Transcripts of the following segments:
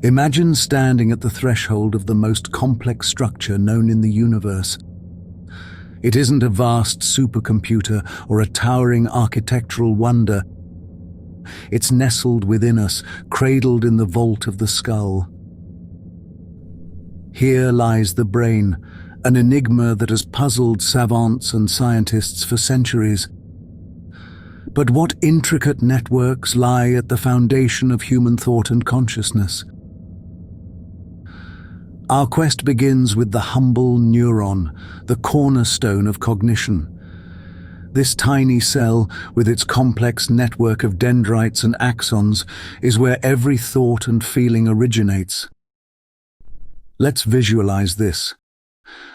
Imagine standing at the threshold of the most complex structure known in the universe. It isn't a vast supercomputer or a towering architectural wonder. It's nestled within us, cradled in the vault of the skull. Here lies the brain, an enigma that has puzzled savants and scientists for centuries. But what intricate networks lie at the foundation of human thought and consciousness? Our quest begins with the humble neuron, the cornerstone of cognition. This tiny cell, with its complex network of dendrites and axons, is where every thought and feeling originates. Let's visualize this.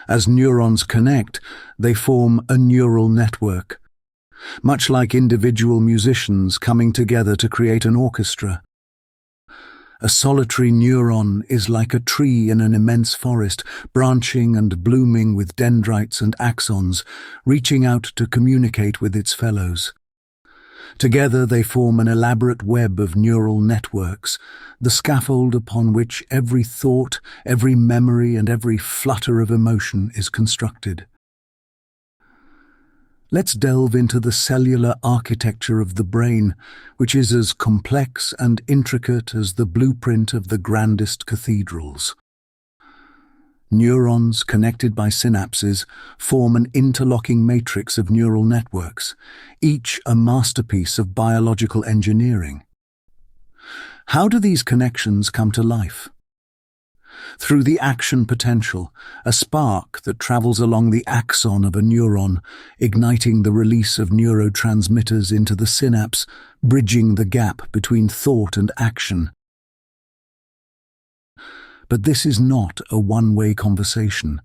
As neurons connect, they form a neural network, much like individual musicians coming together to create an orchestra. A solitary neuron is like a tree in an immense forest, branching and blooming with dendrites and axons, reaching out to communicate with its fellows. Together they form an elaborate web of neural networks, the scaffold upon which every thought, every memory, and every flutter of emotion is constructed. Let's delve into the cellular architecture of the brain, which is as complex and intricate as the blueprint of the grandest cathedrals. Neurons, connected by synapses, form an interlocking matrix of neural networks, each a masterpiece of biological engineering. How do these connections come to life? Through the action potential, a spark that travels along the axon of a neuron, igniting the release of neurotransmitters into the synapse, bridging the gap between thought and action. But this is not a one-way conversation.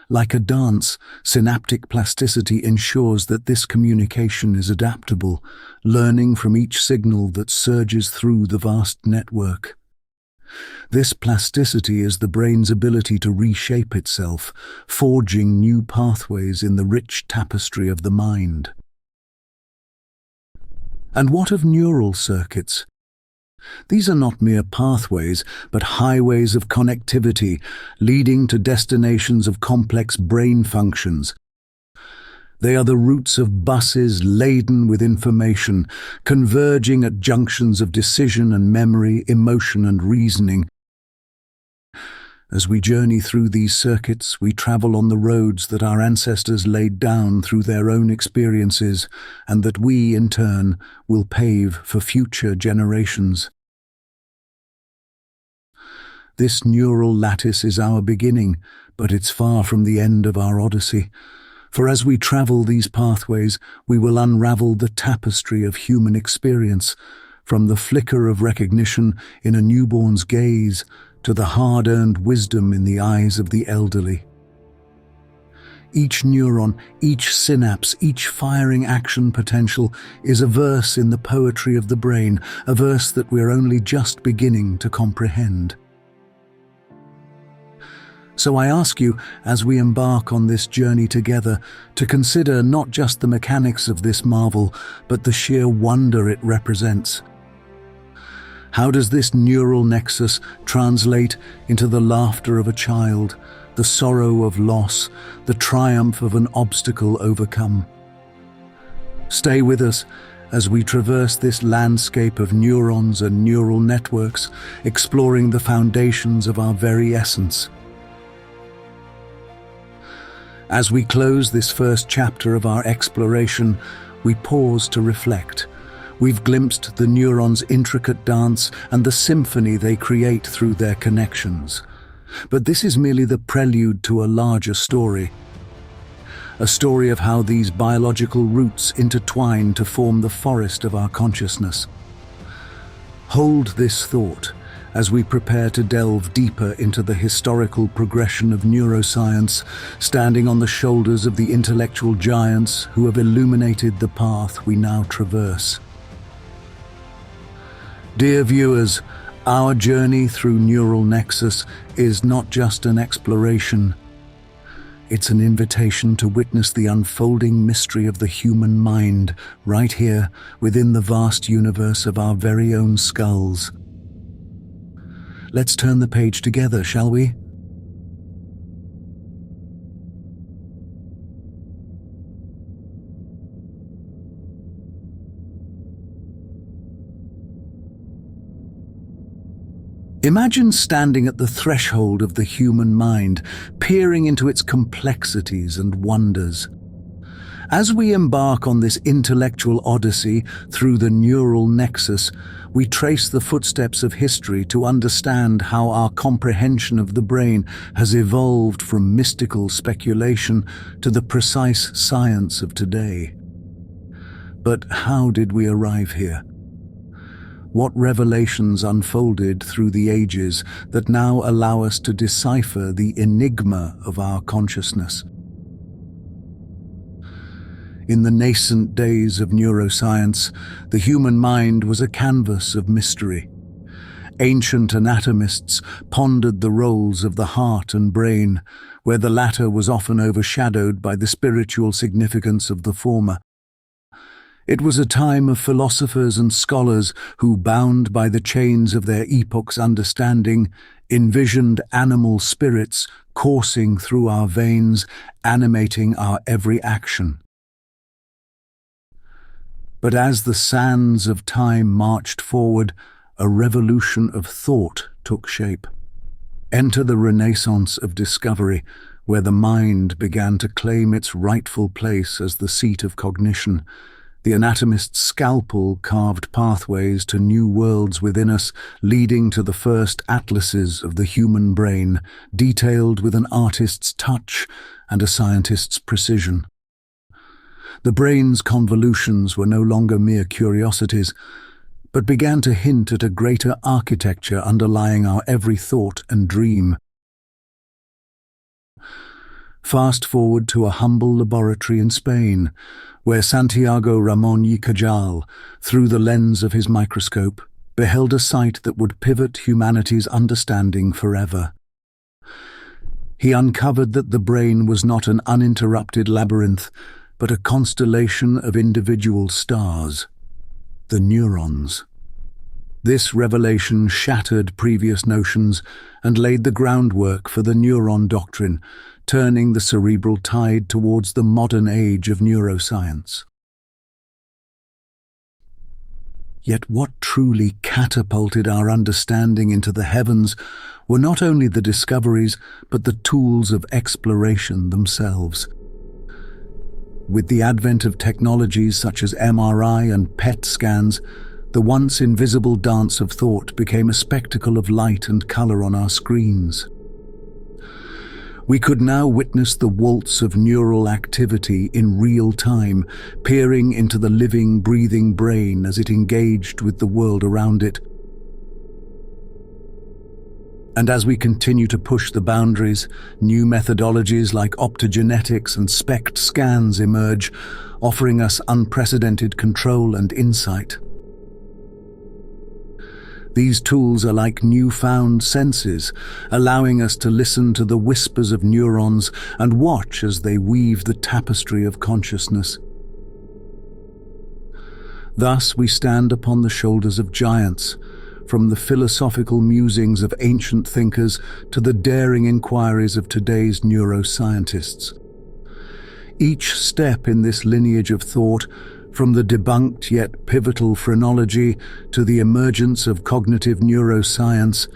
Like a dance, synaptic plasticity ensures that this communication is adaptable, learning from each signal that surges through the vast network. This plasticity is the brain's ability to reshape itself, forging new pathways in the rich tapestry of the mind. And what of neural circuits? These are not mere pathways, but highways of connectivity, leading to destinations of complex brain functions. They are the routes of buses laden with information, converging at junctions of decision and memory, emotion and reasoning. As we journey through these circuits, we travel on the roads that our ancestors laid down through their own experiences, and that we, in turn, will pave for future generations. This neural lattice is our beginning, but it's far from the end of our odyssey. For as we travel these pathways, we will unravel the tapestry of human experience, from the flicker of recognition in a newborn's gaze to the hard-earned wisdom in the eyes of the elderly. Each neuron, each synapse, each firing action potential is a verse in the poetry of the brain, a verse that we're only just beginning to comprehend. So I ask you, as we embark on this journey together, to consider not just the mechanics of this marvel, but the sheer wonder it represents. How does this neural nexus translate into the laughter of a child, the sorrow of loss, the triumph of an obstacle overcome? Stay with us as we traverse this landscape of neurons and neural networks, exploring the foundations of our very essence. As we close this first chapter of our exploration, we pause to reflect. We've glimpsed the neurons' intricate dance and the symphony they create through their connections. But this is merely the prelude to a larger story. A story of how these biological roots intertwine to form the forest of our consciousness. Hold this thought as we prepare to delve deeper into the historical progression of neuroscience, standing on the shoulders of the intellectual giants who have illuminated the path we now traverse. Dear viewers, our journey through Neural Nexus is not just an exploration. It's an invitation to witness the unfolding mystery of the human mind, right here within the vast universe of our very own skulls. Let's turn the page together, shall we? Imagine standing at the threshold of the human mind, peering into its complexities and wonders. As we embark on this intellectual odyssey through the neural nexus, we trace the footsteps of history to understand how our comprehension of the brain has evolved from mystical speculation to the precise science of today. But how did we arrive here? What revelations unfolded through the ages that now allow us to decipher the enigma of our consciousness? In the nascent days of neuroscience, the human mind was a canvas of mystery. Ancient anatomists pondered the roles of the heart and brain, where the latter was often overshadowed by the spiritual significance of the former. It was a time of philosophers and scholars who, bound by the chains of their epoch's understanding, envisioned animal spirits coursing through our veins, animating our every action. But as the sands of time marched forward, a revolution of thought took shape. Enter the Renaissance of discovery, where the mind began to claim its rightful place as the seat of cognition. The anatomist's scalpel carved pathways to new worlds within us, leading to the first atlases of the human brain, detailed with an artist's touch and a scientist's precision. The brain's convolutions were no longer mere curiosities, but began to hint at a greater architecture underlying our every thought and dream. Fast forward to a humble laboratory in Spain, where Santiago Ramón y Cajal, through the lens of his microscope, beheld a sight that would pivot humanity's understanding forever. He uncovered that the brain was not an uninterrupted labyrinth, but a constellation of individual stars, the neurons. This revelation shattered previous notions and laid the groundwork for the neuron doctrine, turning the cerebral tide towards the modern age of neuroscience. Yet what truly catapulted our understanding into the heavens were not only the discoveries, but the tools of exploration themselves. With the advent of technologies such as MRI and PET scans, the once invisible dance of thought became a spectacle of light and color on our screens. We could now witness the waltz of neural activity in real time, peering into the living, breathing brain as it engaged with the world around it. And as we continue to push the boundaries, new methodologies like optogenetics and SPECT scans emerge, offering us unprecedented control and insight. These tools are like newfound senses, allowing us to listen to the whispers of neurons and watch as they weave the tapestry of consciousness. Thus we stand upon the shoulders of giants, from the philosophical musings of ancient thinkers to the daring inquiries of today's neuroscientists. Each step in this lineage of thought, from the debunked yet pivotal phrenology to the emergence of cognitive neuroscience,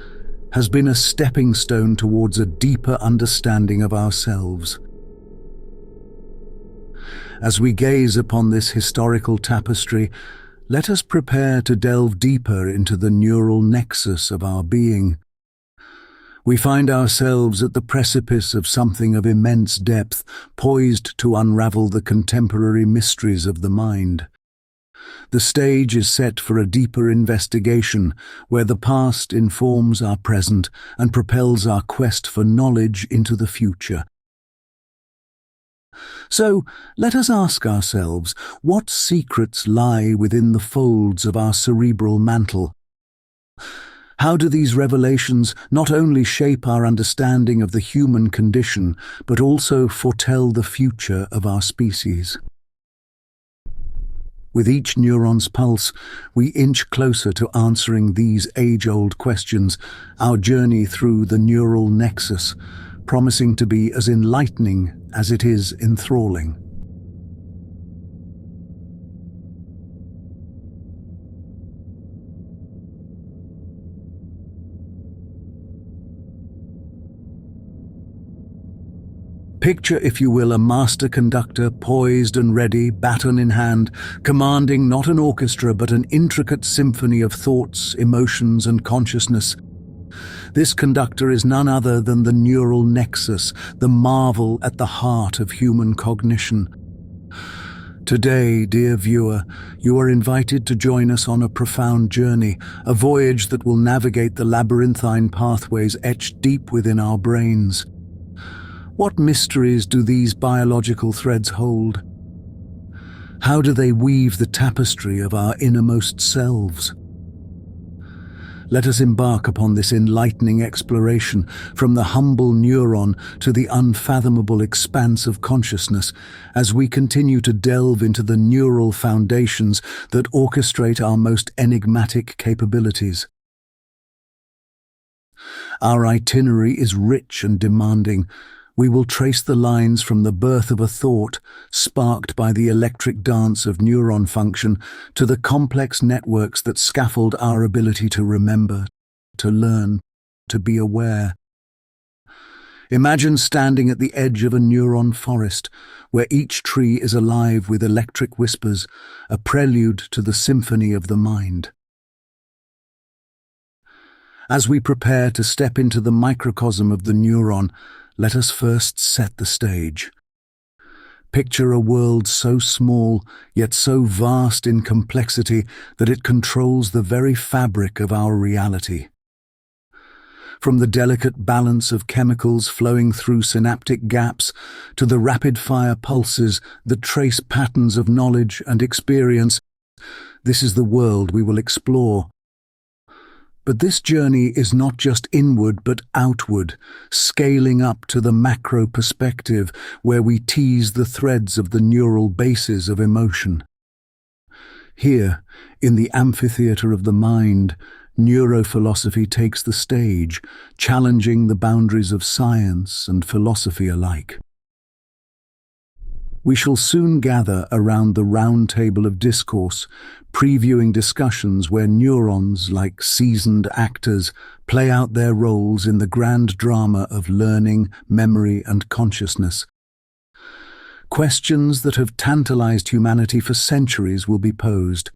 has been a stepping stone towards a deeper understanding of ourselves. As we gaze upon this historical tapestry, let us prepare to delve deeper into the neural nexus of our being. We find ourselves at the precipice of something of immense depth, poised to unravel the contemporary mysteries of the mind. The stage is set for a deeper investigation, where the past informs our present and propels our quest for knowledge into the future. So, let us ask ourselves, what secrets lie within the folds of our cerebral mantle? How do these revelations not only shape our understanding of the human condition, but also foretell the future of our species? With each neuron's pulse, we inch closer to answering these age-old questions, our journey through the neural nexus, promising to be as enlightening as it is enthralling. Picture, if you will, a master conductor poised and ready, baton in hand, commanding not an orchestra but an intricate symphony of thoughts, emotions, and consciousness. This conductor is none other than the neural nexus, the marvel at the heart of human cognition. Today, dear viewer, you are invited to join us on a profound journey, a voyage that will navigate the labyrinthine pathways etched deep within our brains. What mysteries do these biological threads hold? How do they weave the tapestry of our innermost selves? Let us embark upon this enlightening exploration, from the humble neuron to the unfathomable expanse of consciousness, as we continue to delve into the neural foundations that orchestrate our most enigmatic capabilities. Our itinerary is rich and demanding. We will trace the lines from the birth of a thought, sparked by the electric dance of neuron function, to the complex networks that scaffold our ability to remember, to learn, to be aware. Imagine standing at the edge of a neuron forest, where each tree is alive with electric whispers, a prelude to the symphony of the mind. As we prepare to step into the microcosm of the neuron, let us first set the stage. Picture a world so small, yet so vast in complexity that it controls the very fabric of our reality. From the delicate balance of chemicals flowing through synaptic gaps to the rapid-fire pulses that trace patterns of knowledge and experience, this is the world we will explore. But this journey is not just inward but outward, scaling up to the macro perspective where we tease the threads of the neural bases of emotion. Here, in the amphitheater of the mind, neurophilosophy takes the stage, challenging the boundaries of science and philosophy alike. We shall soon gather around the round table of discourse, previewing discussions where neurons, like seasoned actors, play out their roles in the grand drama of learning, memory, and consciousness. Questions that have tantalized humanity for centuries will be posed.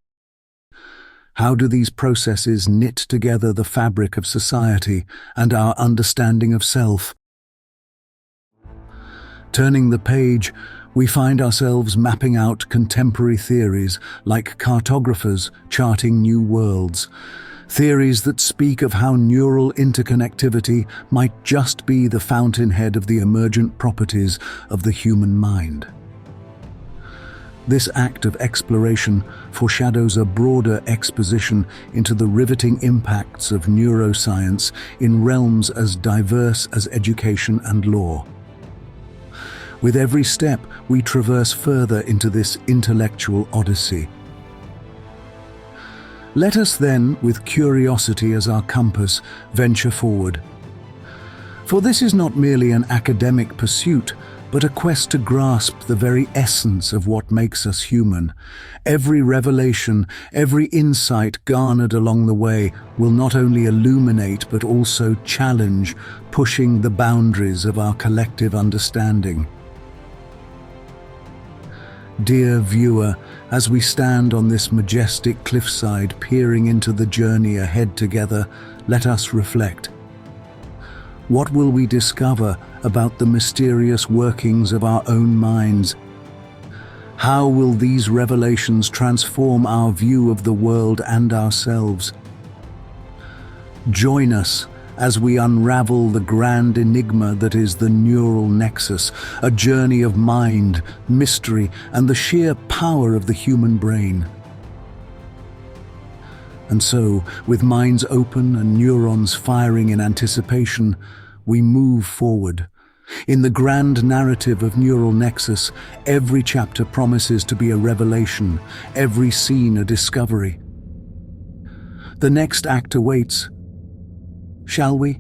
How do these processes knit together the fabric of society and our understanding of self? Turning the page, we find ourselves mapping out contemporary theories, like cartographers charting new worlds. Theories that speak of how neural interconnectivity might just be the fountainhead of the emergent properties of the human mind. This act of exploration foreshadows a broader exposition into the riveting impacts of neuroscience in realms as diverse as education and law. With every step, we traverse further into this intellectual odyssey. Let us then, with curiosity as our compass, venture forward. For this is not merely an academic pursuit, but a quest to grasp the very essence of what makes us human. Every revelation, every insight garnered along the way will not only illuminate but also challenge, pushing the boundaries of our collective understanding. Dear viewer, as we stand on this majestic cliffside peering into the journey ahead together, let us reflect. What will we discover about the mysterious workings of our own minds? How will these revelations transform our view of the world and ourselves? Join us as we unravel the grand enigma that is the neural nexus, a journey of mind, mystery, and the sheer power of the human brain. And so, with minds open and neurons firing in anticipation, we move forward, In the grand narrative of Neural Nexus, every chapter promises to be a revelation, every scene a discovery. The next act awaits. Shall we?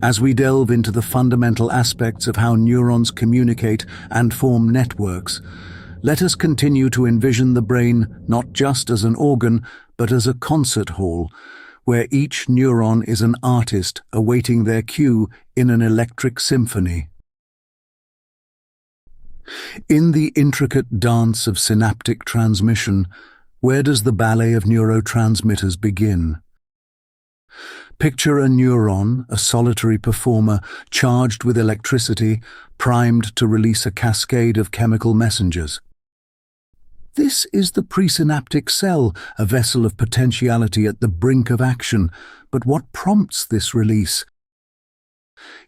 As we delve into the fundamental aspects of how neurons communicate and form networks, let us continue to envision the brain not just as an organ, but as a concert hall, where each neuron is an artist awaiting their cue in an electric symphony. In the intricate dance of synaptic transmission, where does the ballet of neurotransmitters begin? Picture a neuron, a solitary performer, charged with electricity, primed to release a cascade of chemical messengers. This is the presynaptic cell, a vessel of potentiality at the brink of action. But what prompts this release?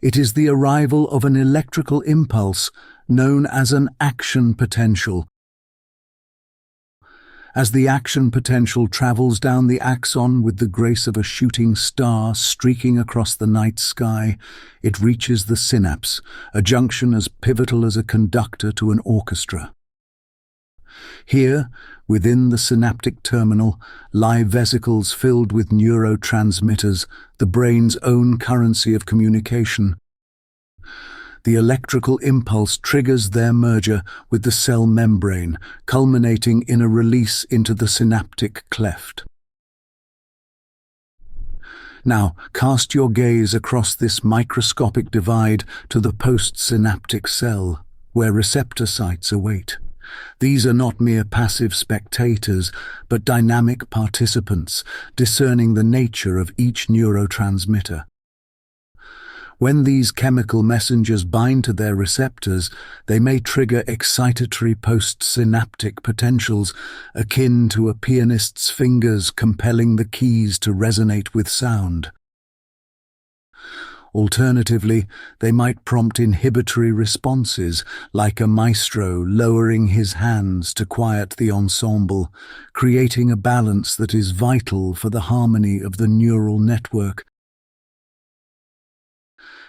It is the arrival of an electrical impulse, known as an action potential. As the action potential travels down the axon with the grace of a shooting star streaking across the night sky, it reaches the synapse, a junction as pivotal as a conductor to an orchestra. Here, within the synaptic terminal, lie vesicles filled with neurotransmitters, the brain's own currency of communication. The electrical impulse triggers their merger with the cell membrane, culminating in a release into the synaptic cleft. Now, cast your gaze across this microscopic divide to the postsynaptic cell, where receptor sites await. These are not mere passive spectators, but dynamic participants, discerning the nature of each neurotransmitter. When these chemical messengers bind to their receptors, they may trigger excitatory postsynaptic potentials akin to a pianist's fingers compelling the keys to resonate with sound. Alternatively, they might prompt inhibitory responses, like a maestro lowering his hands to quiet the ensemble, creating a balance that is vital for the harmony of the neural network.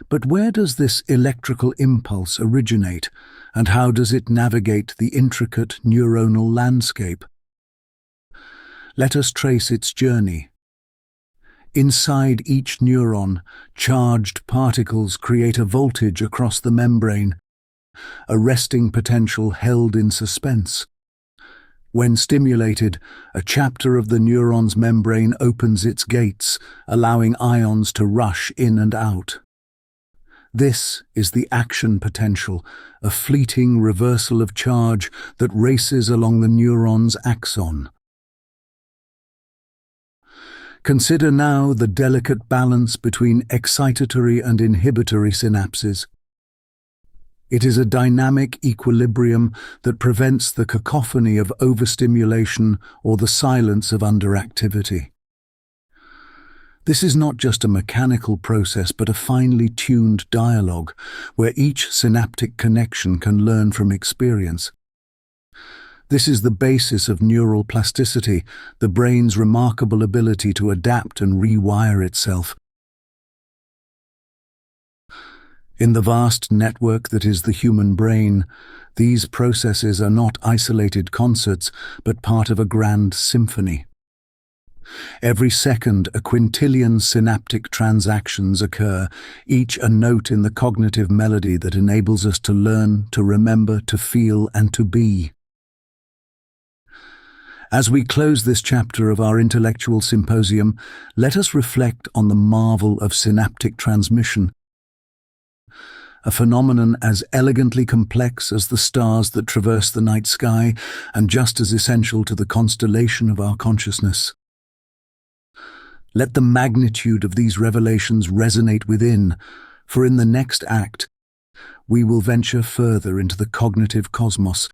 But where does this electrical impulse originate, and how does it navigate the intricate neuronal landscape? Let us trace its journey. Inside each neuron, charged particles create a voltage across the membrane, a resting potential held in suspense. When stimulated, a chapter of the neuron's membrane opens its gates, allowing ions to rush in and out. This is the action potential, a fleeting reversal of charge that races along the neuron's axon. Consider now the delicate balance between excitatory and inhibitory synapses. It is a dynamic equilibrium that prevents the cacophony of overstimulation or the silence of underactivity. This is not just a mechanical process, but a finely tuned dialogue, where each synaptic connection can learn from experience. This is the basis of neural plasticity, the brain's remarkable ability to adapt and rewire itself. In the vast network that is the human brain, these processes are not isolated concerts, but part of a grand symphony. Every second, a quintillion synaptic transactions occur, each a note in the cognitive melody that enables us to learn, to remember, to feel, and to be. As we close this chapter of our intellectual symposium, let us reflect on the marvel of synaptic transmission, a phenomenon as elegantly complex as the stars that traverse the night sky, and just as essential to the constellation of our consciousness. Let the magnitude of these revelations resonate within, for in the next act, we will venture further into the cognitive cosmos,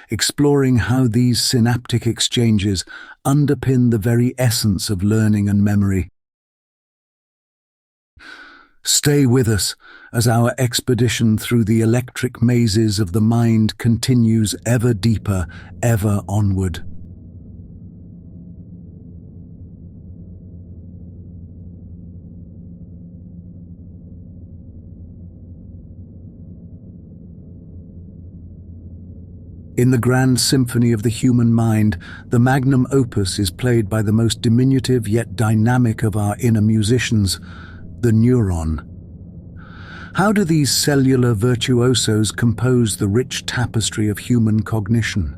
exploring how these synaptic exchanges underpin the very essence of learning and memory. Stay with us as our expedition through the electric mazes of the mind continues ever deeper, ever onward. In the grand symphony of the human mind, the magnum opus is played by the most diminutive yet dynamic of our inner musicians, the neuron. How do these cellular virtuosos compose the rich tapestry of human cognition?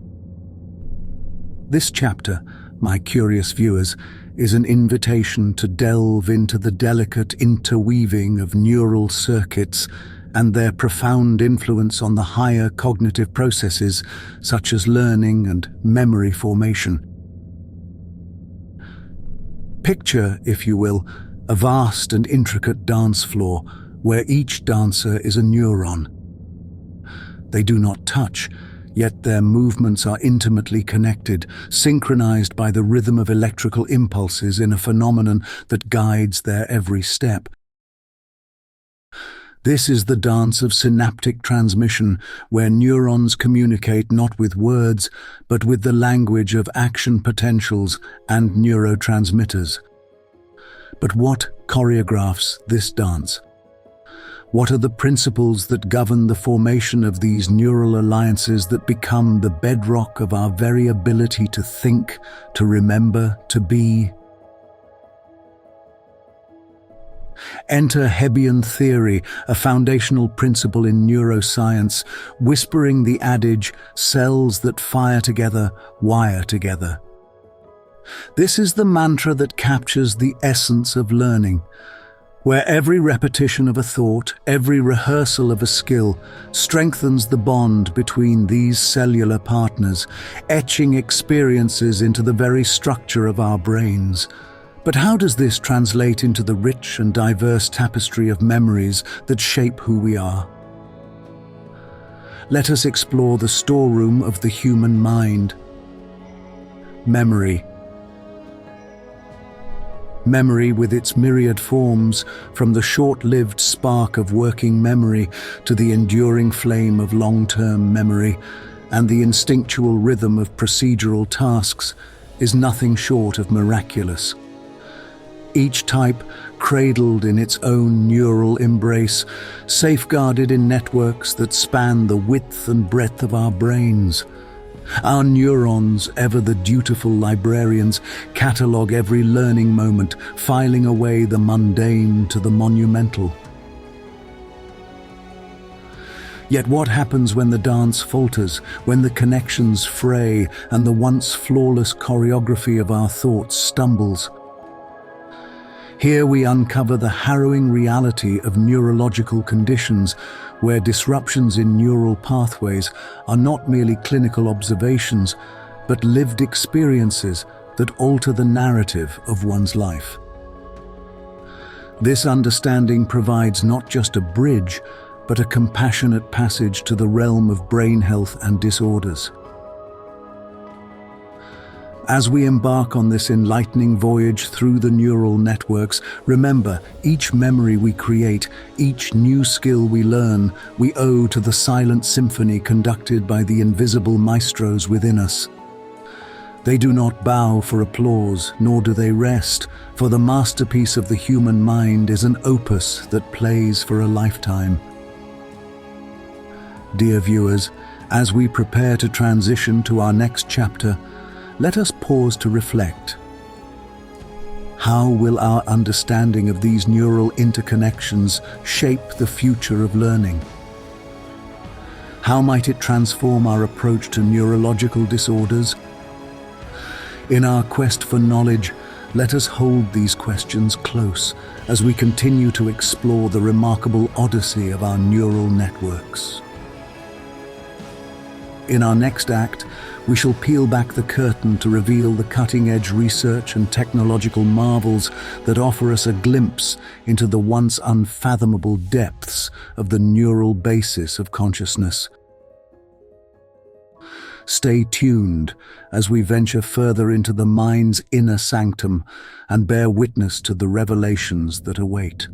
This chapter, my curious viewers, is an invitation to delve into the delicate interweaving of neural circuits and their profound influence on the higher cognitive processes such as learning and memory formation. Picture, if you will, a vast and intricate dance floor where each dancer is a neuron. They do not touch, yet their movements are intimately connected, synchronized by the rhythm of electrical impulses in a phenomenon that guides their every step. This is the dance of synaptic transmission, where neurons communicate not with words, but with the language of action potentials and neurotransmitters. But what choreographs this dance? What are the principles that govern the formation of these neural alliances that become the bedrock of our very ability to think, to remember, to be? Enter Hebbian theory, a foundational principle in neuroscience, whispering the adage, cells that fire together, wire together. This is the mantra that captures the essence of learning, where every repetition of a thought, every rehearsal of a skill, strengthens the bond between these cellular partners, etching experiences into the very structure of our brains. But how does this translate into the rich and diverse tapestry of memories that shape who we are? Let us explore the storeroom of the human mind. Memory. Memory with its myriad forms, from the short-lived spark of working memory to the enduring flame of long-term memory, and the instinctual rhythm of procedural tasks, is nothing short of miraculous. Each type cradled in its own neural embrace, safeguarded in networks that span the width and breadth of our brains. Our neurons, ever the dutiful librarians, catalogue every learning moment, filing away the mundane to the monumental. Yet what happens when the dance falters, when the connections fray, and the once flawless choreography of our thoughts stumbles? Here we uncover the harrowing reality of neurological conditions, where disruptions in neural pathways are not merely clinical observations, but lived experiences that alter the narrative of one's life. This understanding provides not just a bridge, but a compassionate passage to the realm of brain health and disorders. As we embark on this enlightening voyage through the neural networks, remember, each memory we create, each new skill we learn, we owe to the silent symphony conducted by the invisible maestros within us. They do not bow for applause, nor do they rest, for the masterpiece of the human mind is an opus that plays for a lifetime. Dear viewers, as we prepare to transition to our next chapter, let us pause to reflect. How will our understanding of these neural interconnections shape the future of learning? How might it transform our approach to neurological disorders? In our quest for knowledge, let us hold these questions close as we continue to explore the remarkable odyssey of our neural networks. In our next act, we shall peel back the curtain to reveal the cutting-edge research and technological marvels that offer us a glimpse into the once unfathomable depths of the neural basis of consciousness. Stay tuned as we venture further into the mind's inner sanctum and bear witness to the revelations that await.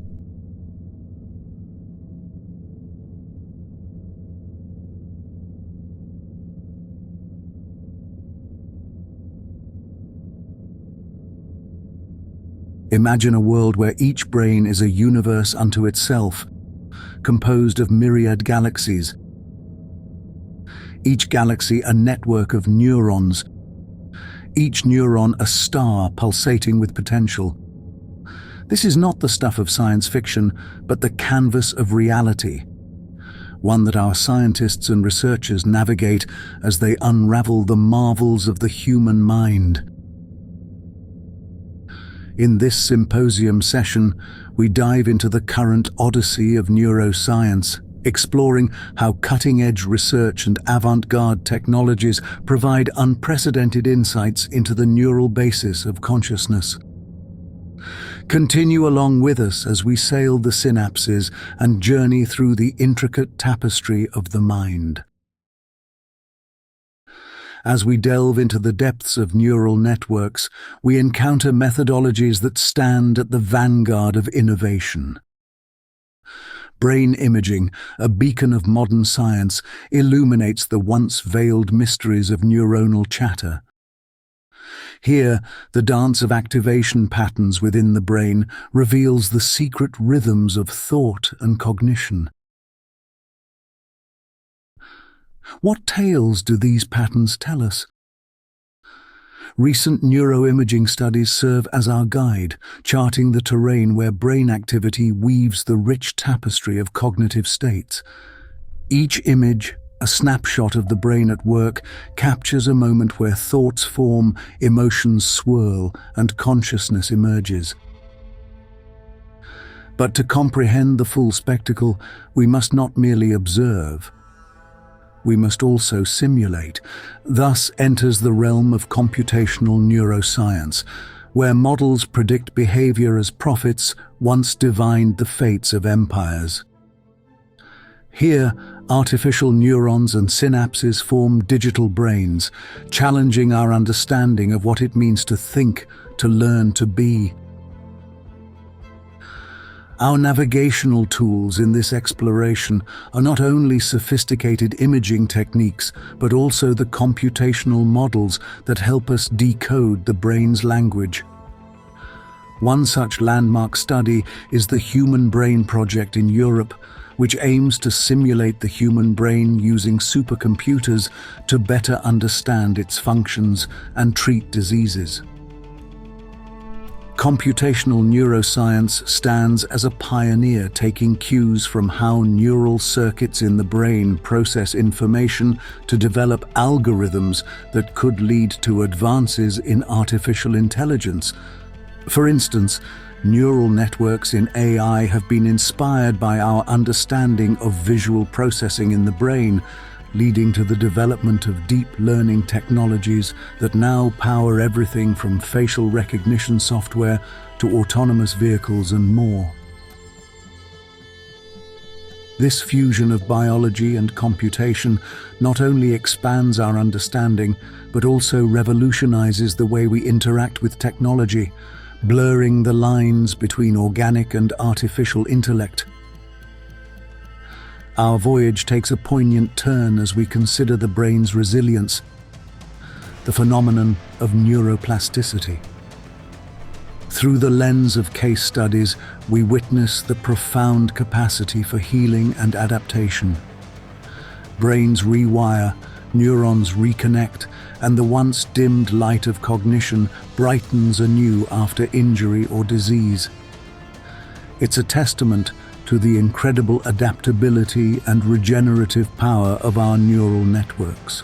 Imagine a world where each brain is a universe unto itself, composed of myriad galaxies. Each galaxy a network of neurons, each neuron a star pulsating with potential. This is not the stuff of science fiction, but the canvas of reality, one that our scientists and researchers navigate as they unravel the marvels of the human mind. In this symposium session, we dive into the current odyssey of neuroscience, exploring how cutting-edge research and avant-garde technologies provide unprecedented insights into the neural basis of consciousness. Continue along with us as we sail the synapses and journey through the intricate tapestry of the mind. As we delve into the depths of neural networks, we encounter methodologies that stand at the vanguard of innovation. Brain imaging, a beacon of modern science, illuminates the once veiled mysteries of neuronal chatter. Here, the dance of activation patterns within the brain reveals the secret rhythms of thought and cognition. What tales do these patterns tell us? Recent neuroimaging studies serve as our guide, charting the terrain where brain activity weaves the rich tapestry of cognitive states. Each image, a snapshot of the brain at work, captures a moment where thoughts form, emotions swirl, and consciousness emerges. But to comprehend the full spectacle, we must not merely observe. We must also simulate. Thus enters the realm of computational neuroscience, where models predict behavior as prophets once divined the fates of empires. Here, artificial neurons and synapses form digital brains, challenging our understanding of what it means to think, to learn, to be. Our navigational tools in this exploration are not only sophisticated imaging techniques, but also the computational models that help us decode the brain's language. One such landmark study is the Human Brain Project in Europe, which aims to simulate the human brain using supercomputers to better understand its functions and treat diseases. Computational neuroscience stands as a pioneer, taking cues from how neural circuits in the brain process information to develop algorithms that could lead to advances in artificial intelligence. For instance, neural networks in AI have been inspired by our understanding of visual processing in the brain, leading to the development of deep learning technologies that now power everything from facial recognition software to autonomous vehicles and more. This fusion of biology and computation not only expands our understanding, but also revolutionizes the way we interact with technology, blurring the lines between organic and artificial intellect. Our voyage takes a poignant turn as we consider the brain's resilience, the phenomenon of neuroplasticity. Through the lens of case studies, we witness the profound capacity for healing and adaptation. Brains rewire, neurons reconnect, and the once dimmed light of cognition brightens anew after injury or disease. It's a testament to the incredible adaptability and regenerative power of our neural networks.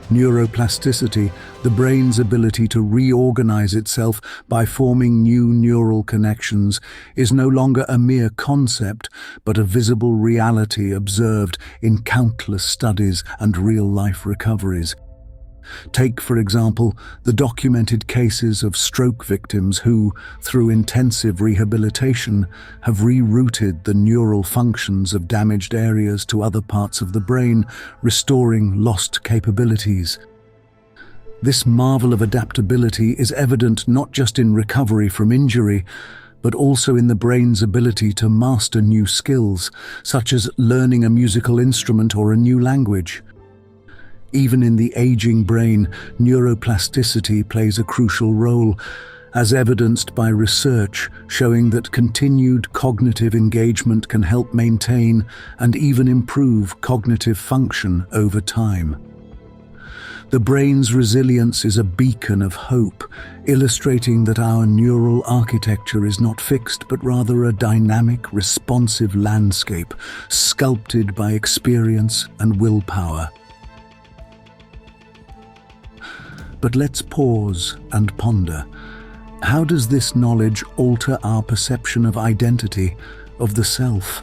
Neuroplasticity, the brain's ability to reorganize itself by forming new neural connections, is no longer a mere concept, but a visible reality observed in countless studies and real-life recoveries. Take, for example, the documented cases of stroke victims who, through intensive rehabilitation, have rerouted the neural functions of damaged areas to other parts of the brain, restoring lost capabilities. This marvel of adaptability is evident not just in recovery from injury, but also in the brain's ability to master new skills, such as learning a musical instrument or a new language. Even in the aging brain, neuroplasticity plays a crucial role, as evidenced by research showing that continued cognitive engagement can help maintain and even improve cognitive function over time. The brain's resilience is a beacon of hope, illustrating that our neural architecture is not fixed but rather a dynamic, responsive landscape, sculpted by experience and willpower. But let's pause and ponder. How does this knowledge alter our perception of identity, of the self?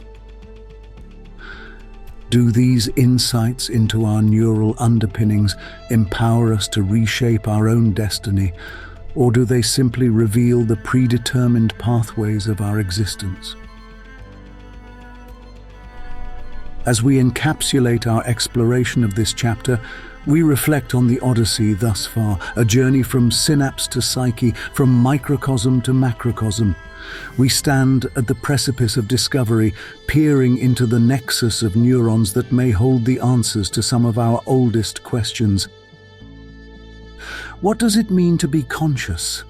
Do these insights into our neural underpinnings empower us to reshape our own destiny, or do they simply reveal the predetermined pathways of our existence? As we encapsulate our exploration of this chapter, we reflect on the odyssey thus far, a journey from synapse to psyche, from microcosm to macrocosm. We stand at the precipice of discovery, peering into the nexus of neurons that may hold the answers to some of our oldest questions. What does it mean to be conscious?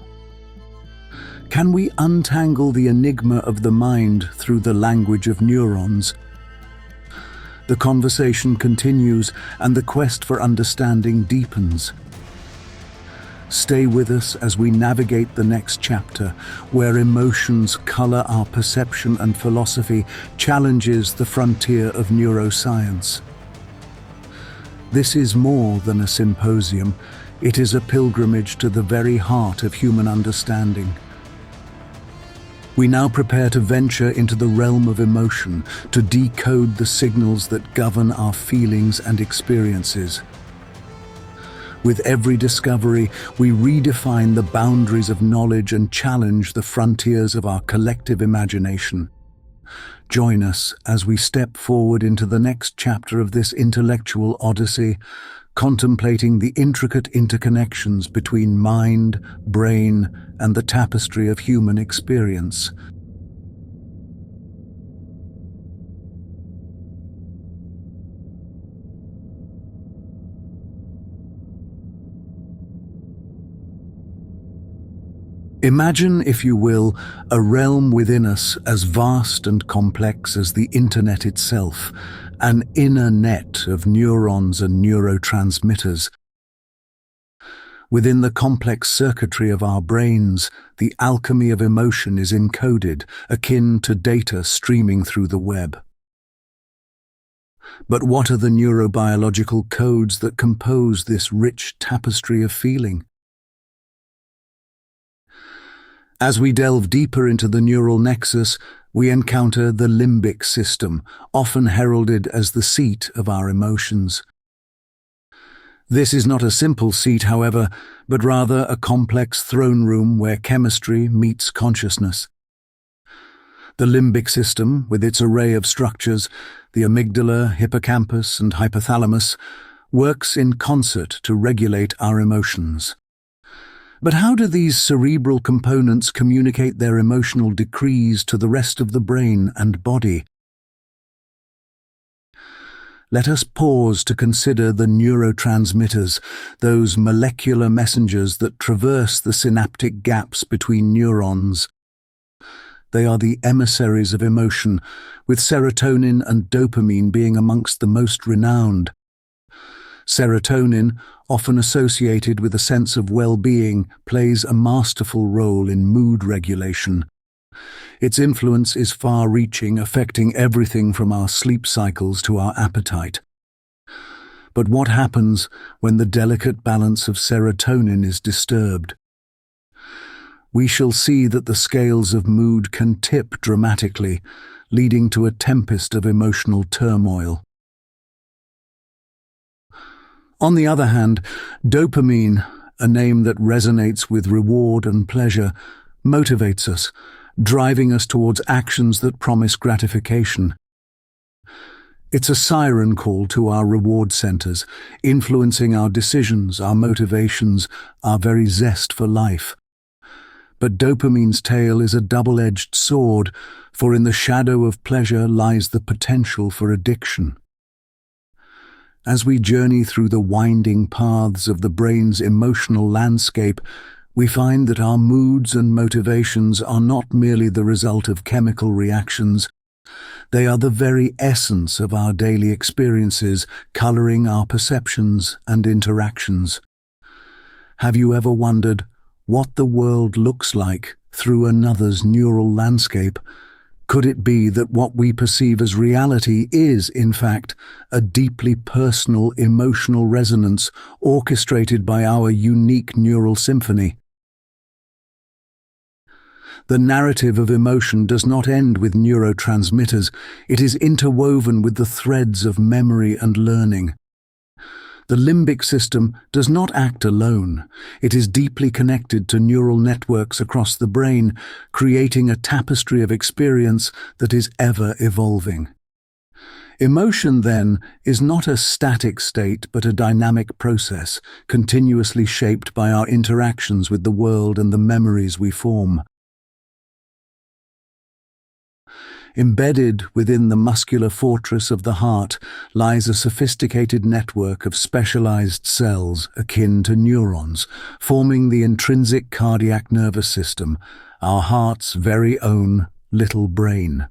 Can we untangle the enigma of the mind through the language of neurons? The conversation continues, and the quest for understanding deepens. Stay with us as we navigate the next chapter, where emotions color our perception and philosophy challenges the frontier of neuroscience. This is more than a symposium. It is a pilgrimage to the very heart of human understanding. We now prepare to venture into the realm of emotion, to decode the signals that govern our feelings and experiences. With every discovery, we redefine the boundaries of knowledge and challenge the frontiers of our collective imagination. Join us as we step forward into the next chapter of this intellectual odyssey, contemplating the intricate interconnections between mind, brain, and the tapestry of human experience. Imagine, if you will, a realm within us as vast and complex as the internet itself, an inner net of neurons and neurotransmitters. Within the complex circuitry of our brains, the alchemy of emotion is encoded, akin to data streaming through the web. But what are the neurobiological codes that compose this rich tapestry of feeling? As we delve deeper into the neural nexus, we encounter the limbic system, often heralded as the seat of our emotions. This is not a simple seat, however, but rather a complex throne room where chemistry meets consciousness. The limbic system, with its array of structures, the amygdala, hippocampus, and hypothalamus, works in concert to regulate our emotions. But how do these cerebral components communicate their emotional decrees to the rest of the brain and body? Let us pause to consider the neurotransmitters, those molecular messengers that traverse the synaptic gaps between neurons. They are the emissaries of emotion, with serotonin and dopamine being amongst the most renowned. Serotonin, often associated with a sense of well-being, plays a masterful role in mood regulation. Its influence is far-reaching, affecting everything from our sleep cycles to our appetite. But what happens when the delicate balance of serotonin is disturbed? We shall see that the scales of mood can tip dramatically, leading to a tempest of emotional turmoil. On the other hand, dopamine, a name that resonates with reward and pleasure, motivates us, driving us towards actions that promise gratification. It's a siren call to our reward centers, influencing our decisions, our motivations, our very zest for life. But dopamine's tail is a double-edged sword, for in the shadow of pleasure lies the potential for addiction. As we journey through the winding paths of the brain's emotional landscape, we find that our moods and motivations are not merely the result of chemical reactions. They are the very essence of our daily experiences, coloring our perceptions and interactions. Have you ever wondered what the world looks like through another's neural landscape? Could it be that what we perceive as reality is, in fact, a deeply personal emotional resonance orchestrated by our unique neural symphony? The narrative of emotion does not end with neurotransmitters. It is interwoven with the threads of memory and learning. The limbic system does not act alone. It is deeply connected to neural networks across the brain, creating a tapestry of experience that is ever evolving. Emotion, then, is not a static state but a dynamic process, continuously shaped by our interactions with the world and the memories we form. Embedded within the muscular fortress of the heart lies a sophisticated network of specialized cells akin to neurons, forming the intrinsic cardiac nervous system, our heart's very own little brain.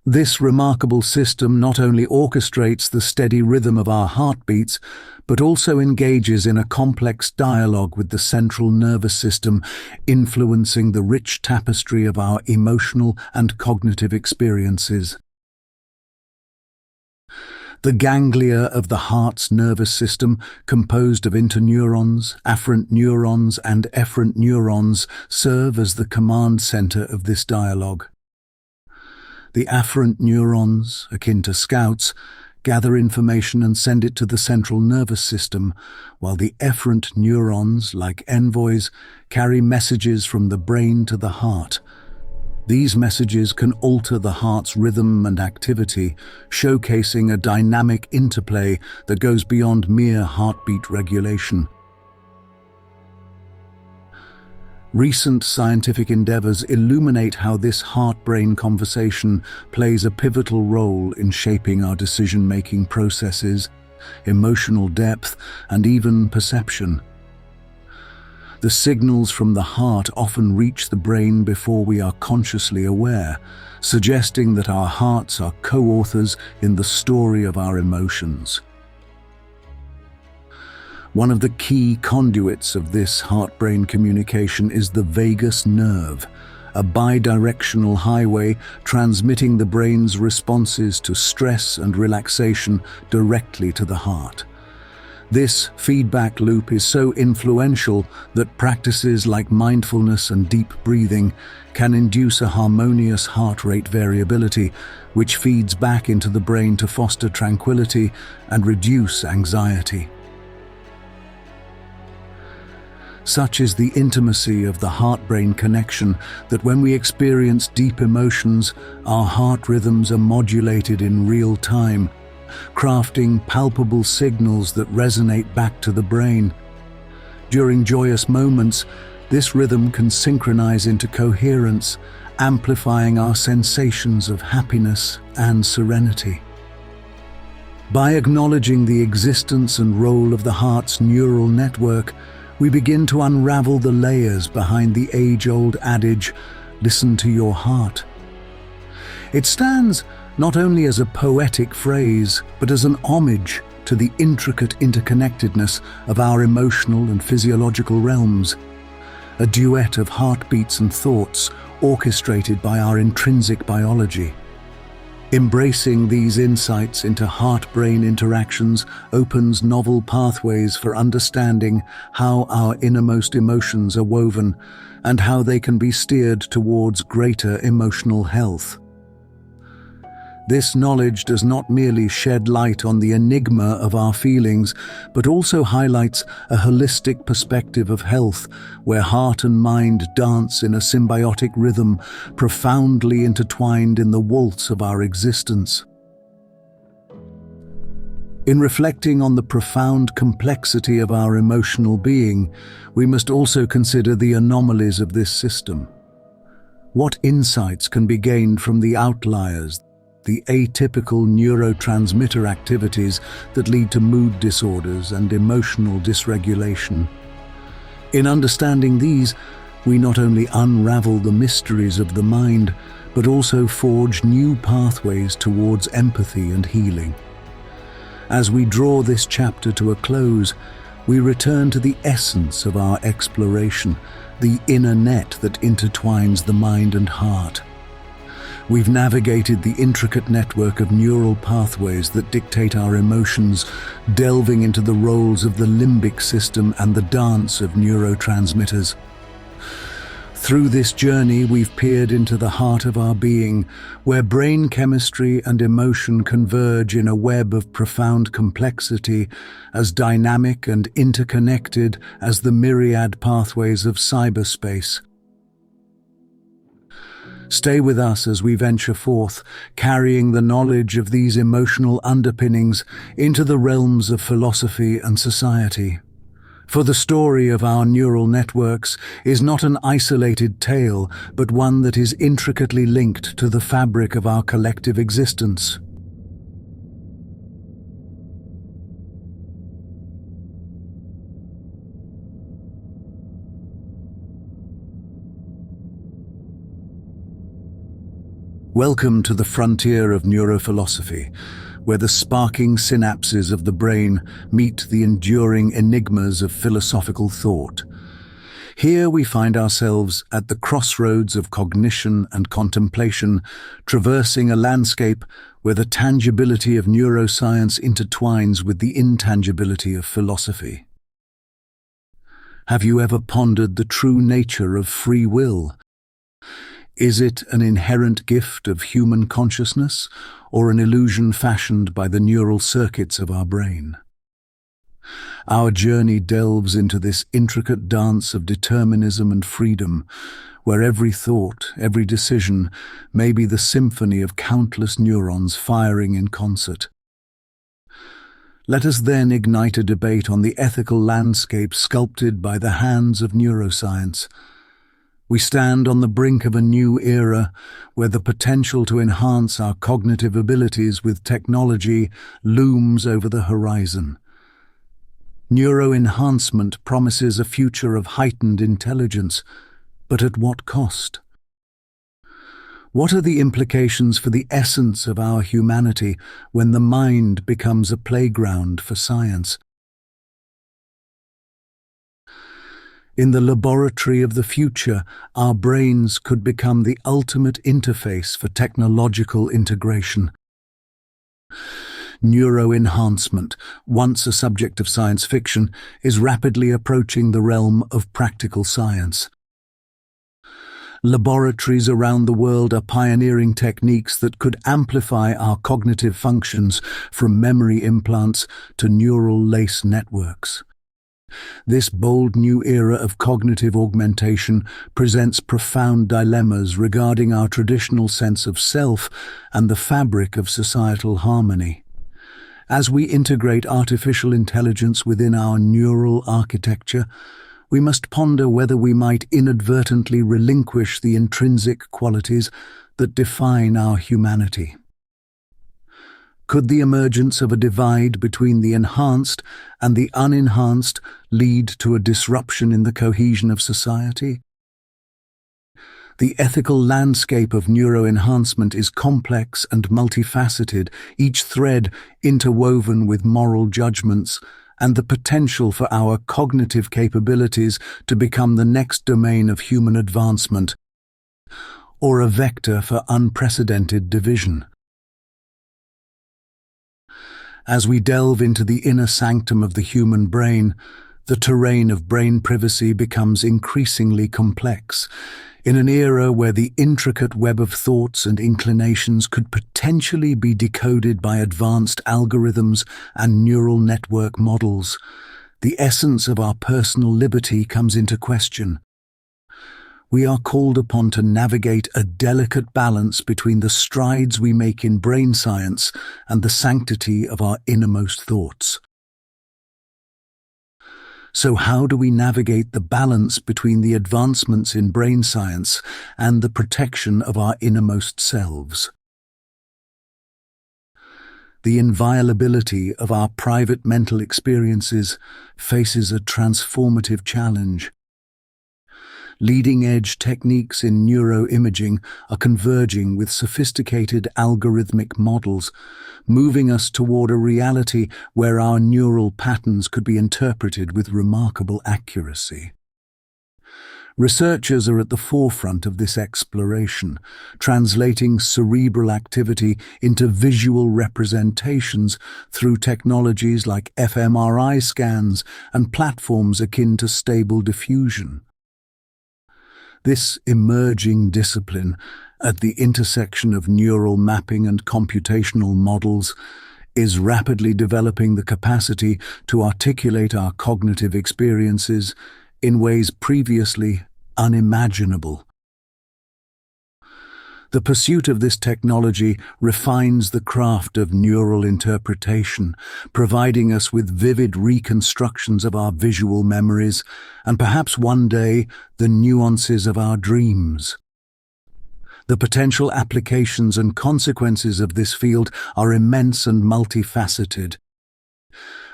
This remarkable system not only orchestrates the steady rhythm of our heartbeats, but also engages in a complex dialogue with the central nervous system, influencing the rich tapestry of our emotional and cognitive experiences. The ganglia of the heart's nervous system, composed of interneurons, afferent neurons, and efferent neurons, serve as the command center of this dialogue. The afferent neurons, akin to scouts, gather information and send it to the central nervous system, while the efferent neurons, like envoys, carry messages from the brain to the heart. These messages can alter the heart's rhythm and activity, showcasing a dynamic interplay that goes beyond mere heartbeat regulation. Recent scientific endeavors illuminate how this heart-brain conversation plays a pivotal role in shaping our decision-making processes, emotional depth, and even perception. The signals from the heart often reach the brain before we are consciously aware, suggesting that our hearts are co-authors in the story of our emotions. One of the key conduits of this heart-brain communication is the vagus nerve, a bidirectional highway transmitting the brain's responses to stress and relaxation directly to the heart. This feedback loop is so influential that practices like mindfulness and deep breathing can induce a harmonious heart rate variability, which feeds back into the brain to foster tranquility and reduce anxiety. Such is the intimacy of the heart-brain connection that when we experience deep emotions, our heart rhythms are modulated in real time, crafting palpable signals that resonate back to the brain. During joyous moments, this rhythm can synchronize into coherence, amplifying our sensations of happiness and serenity. By acknowledging the existence and role of the heart's neural network, we begin to unravel the layers behind the age-old adage, "Listen to your heart." It stands not only as a poetic phrase, but as an homage to the intricate interconnectedness of our emotional and physiological realms, a duet of heartbeats and thoughts orchestrated by our intrinsic biology. Embracing these insights into heart-brain interactions opens novel pathways for understanding how our innermost emotions are woven and how they can be steered towards greater emotional health. This knowledge does not merely shed light on the enigma of our feelings, but also highlights a holistic perspective of health, where heart and mind dance in a symbiotic rhythm, profoundly intertwined in the waltz of our existence. In reflecting on the profound complexity of our emotional being, we must also consider the anomalies of this system. What insights can be gained from the outliers, the atypical neurotransmitter activities that lead to mood disorders and emotional dysregulation. In understanding these, we not only unravel the mysteries of the mind, but also forge new pathways towards empathy and healing. As we draw this chapter to a close, we return to the essence of our exploration, the inner net that intertwines the mind and heart. We've navigated the intricate network of neural pathways that dictate our emotions, delving into the roles of the limbic system and the dance of neurotransmitters. Through this journey, we've peered into the heart of our being, where brain chemistry and emotion converge in a web of profound complexity, as dynamic and interconnected as the myriad pathways of cyberspace. Stay with us as we venture forth, carrying the knowledge of these emotional underpinnings into the realms of philosophy and society. For the story of our neural networks is not an isolated tale, but one that is intricately linked to the fabric of our collective existence. Welcome to the frontier of neurophilosophy, where the sparking synapses of the brain meet the enduring enigmas of philosophical thought. Here we find ourselves at the crossroads of cognition and contemplation, traversing a landscape where the tangibility of neuroscience intertwines with the intangibility of philosophy. Have you ever pondered the true nature of free will? Is it an inherent gift of human consciousness, or an illusion fashioned by the neural circuits of our brain? Our journey delves into this intricate dance of determinism and freedom, where every thought, every decision may be the symphony of countless neurons firing in concert. Let us then ignite a debate on the ethical landscape sculpted by the hands of neuroscience. We stand on the brink of a new era where the potential to enhance our cognitive abilities with technology looms over the horizon. Neuroenhancement promises a future of heightened intelligence, but at what cost? What are the implications for the essence of our humanity when the mind becomes a playground for science? In the laboratory of the future, our brains could become the ultimate interface for technological integration. Neuroenhancement, once a subject of science fiction, is rapidly approaching the realm of practical science. Laboratories around the world are pioneering techniques that could amplify our cognitive functions, from memory implants to neural lace networks. This bold new era of cognitive augmentation presents profound dilemmas regarding our traditional sense of self and the fabric of societal harmony. As we integrate artificial intelligence within our neural architecture, we must ponder whether we might inadvertently relinquish the intrinsic qualities that define our humanity. Could the emergence of a divide between the enhanced and the unenhanced lead to a disruption in the cohesion of society? The ethical landscape of neuroenhancement is complex and multifaceted, each thread interwoven with moral judgments and the potential for our cognitive capabilities to become the next domain of human advancement, or a vector for unprecedented division. As we delve into the inner sanctum of the human brain, the terrain of brain privacy becomes increasingly complex. In an era where the intricate web of thoughts and inclinations could potentially be decoded by advanced algorithms and neural network models, the essence of our personal liberty comes into question. We are called upon to navigate a delicate balance between the strides we make in brain science and the sanctity of our innermost thoughts. So how do we navigate the balance between the advancements in brain science and the protection of our innermost selves? the inviolability of our private mental experiences faces a transformative challenge. Leading-edge techniques in neuroimaging are converging with sophisticated algorithmic models, moving us toward a reality where our neural patterns could be interpreted with remarkable accuracy. Researchers are at the forefront of this exploration, translating cerebral activity into visual representations through technologies like fMRI scans and platforms akin to Stable Diffusion. This emerging discipline, at the intersection of neural mapping and computational models, is rapidly developing the capacity to articulate our cognitive experiences in ways previously unimaginable. The pursuit of this technology refines the craft of neural interpretation, providing us with vivid reconstructions of our visual memories and perhaps one day the nuances of our dreams. The potential applications and consequences of this field are immense and multifaceted.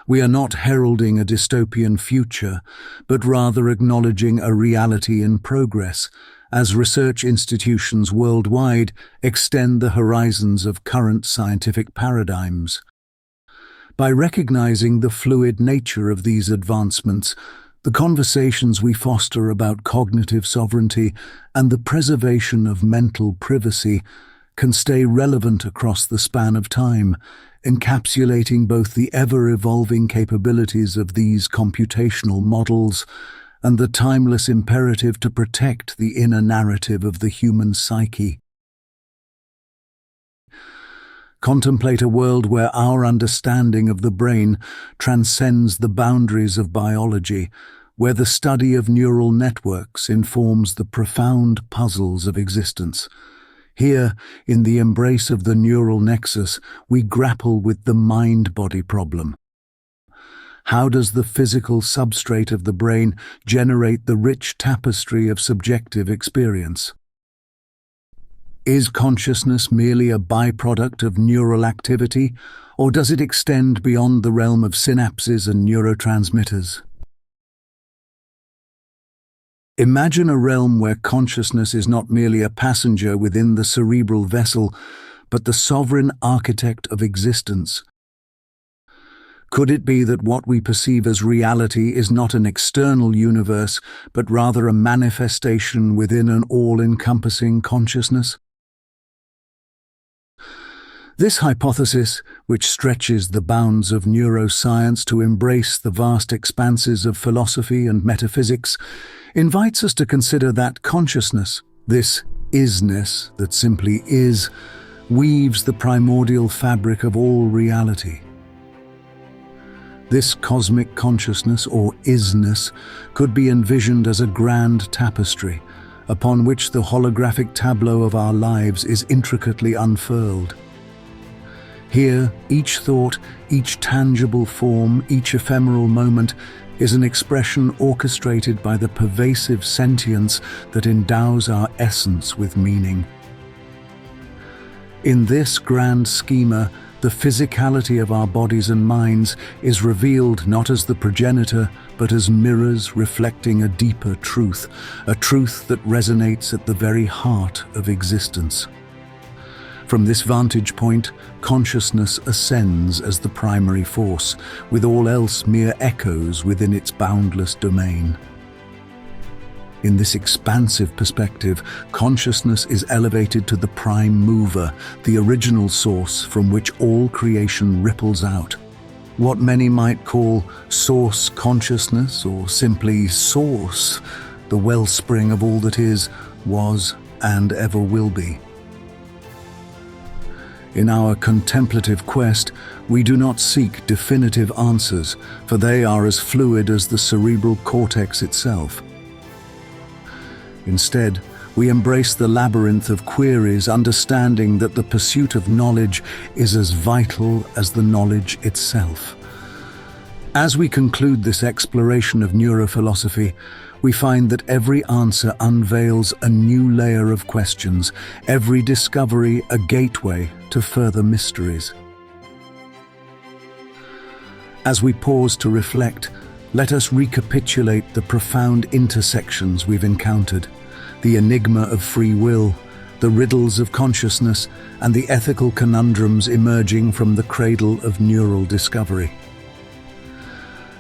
We are not heralding a dystopian future, but rather acknowledging a reality in progress, as research institutions worldwide extend the horizons of current scientific paradigms. By recognizing the fluid nature of these advancements, the conversations we foster about cognitive sovereignty and the preservation of mental privacy can stay relevant across the span of time, encapsulating both the ever-evolving capabilities of these computational models and the timeless imperative to protect the inner narrative of the human psyche. Contemplate a world where our understanding of the brain transcends the boundaries of biology, where the study of neural networks informs the profound puzzles of existence. Here, in the embrace of the neural nexus, we grapple with the mind-body problem. How does the physical substrate of the brain generate the rich tapestry of subjective experience? Is consciousness merely a byproduct of neural activity, or does it extend beyond the realm of synapses and neurotransmitters? Imagine a realm where consciousness is not merely a passenger within the cerebral vessel, but the sovereign architect of existence. Could it be that what we perceive as reality is not an external universe, but rather a manifestation within an all-encompassing consciousness? This hypothesis, which stretches the bounds of neuroscience to embrace the vast expanses of philosophy and metaphysics, invites us to consider that consciousness, this isness that simply is, weaves the primordial fabric of all reality. This cosmic consciousness, or isness, could be envisioned as a grand tapestry, upon which the holographic tableau of our lives is intricately unfurled. Here, each thought, each tangible form, each ephemeral moment is an expression orchestrated by the pervasive sentience that endows our essence with meaning. In this grand schema, the physicality of our bodies and minds is revealed not as the progenitor, but as mirrors reflecting a deeper truth, a truth that resonates at the very heart of existence. From this vantage point, consciousness ascends as the primary force, with all else mere echoes within its boundless domain. In this expansive perspective, consciousness is elevated to the prime mover, the original source from which all creation ripples out. What many might call source consciousness, or simply source, the wellspring of all that is, was, and ever will be. In our contemplative quest, we do not seek definitive answers, for they are as fluid as the cerebral cortex itself. Instead, we embrace the labyrinth of queries, understanding that the pursuit of knowledge is as vital as the knowledge itself. As we conclude this exploration of neurophilosophy, we find that every answer unveils a new layer of questions, every discovery a gateway to further mysteries. As we pause to reflect, let us recapitulate the profound intersections we've encountered, the enigma of free will, the riddles of consciousness, and the ethical conundrums emerging from the cradle of neural discovery.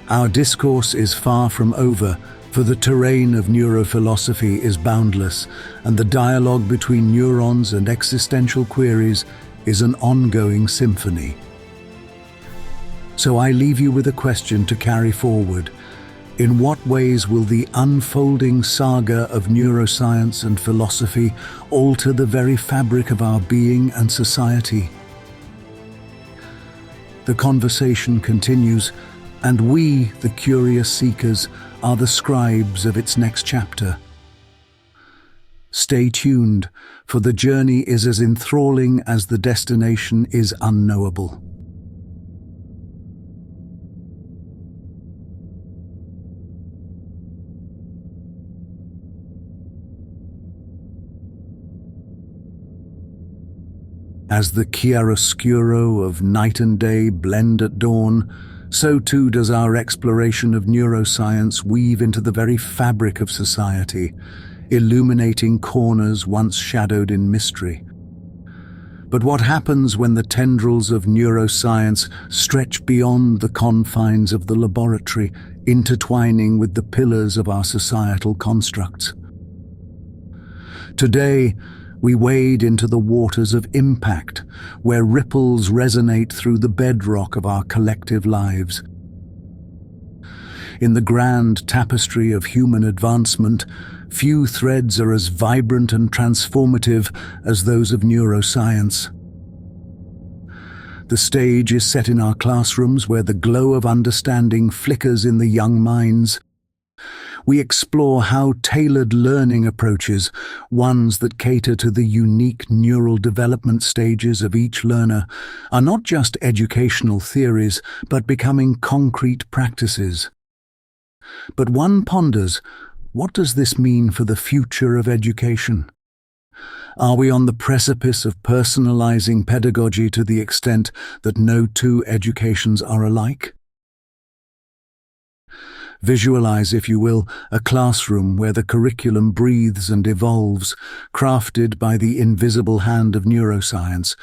Our discourse is far from over, for the terrain of neurophilosophy is boundless, and the dialogue between neurons and existential queries is an ongoing symphony. So I leave you with a question to carry forward. In what ways will the unfolding saga of neuroscience and philosophy alter the very fabric of our being and society? The conversation continues, and we, the curious seekers, are the scribes of its next chapter. Stay tuned, for the journey is as enthralling as the destination is unknowable. As the chiaroscuro of night and day blend at dawn, so too does our exploration of neuroscience weave into the very fabric of society, illuminating corners once shadowed in mystery. But what happens when the tendrils of neuroscience stretch beyond the confines of the laboratory, intertwining with the pillars of our societal constructs? Today, we wade into the waters of impact, where ripples resonate through the bedrock of our collective lives. In the grand tapestry of human advancement, few threads are as vibrant and transformative as those of neuroscience. The stage is set in our classrooms, where the glow of understanding flickers in the young minds. We explore how tailored learning approaches, ones that cater to the unique neural development stages of each learner, are not just educational theories, but becoming concrete practices. But one ponders, what does this mean for the future of education? Are we on the precipice of personalizing pedagogy to the extent that no two educations are alike? Visualize, if you will, a classroom where the curriculum breathes and evolves, crafted by the invisible hand of neuroscience.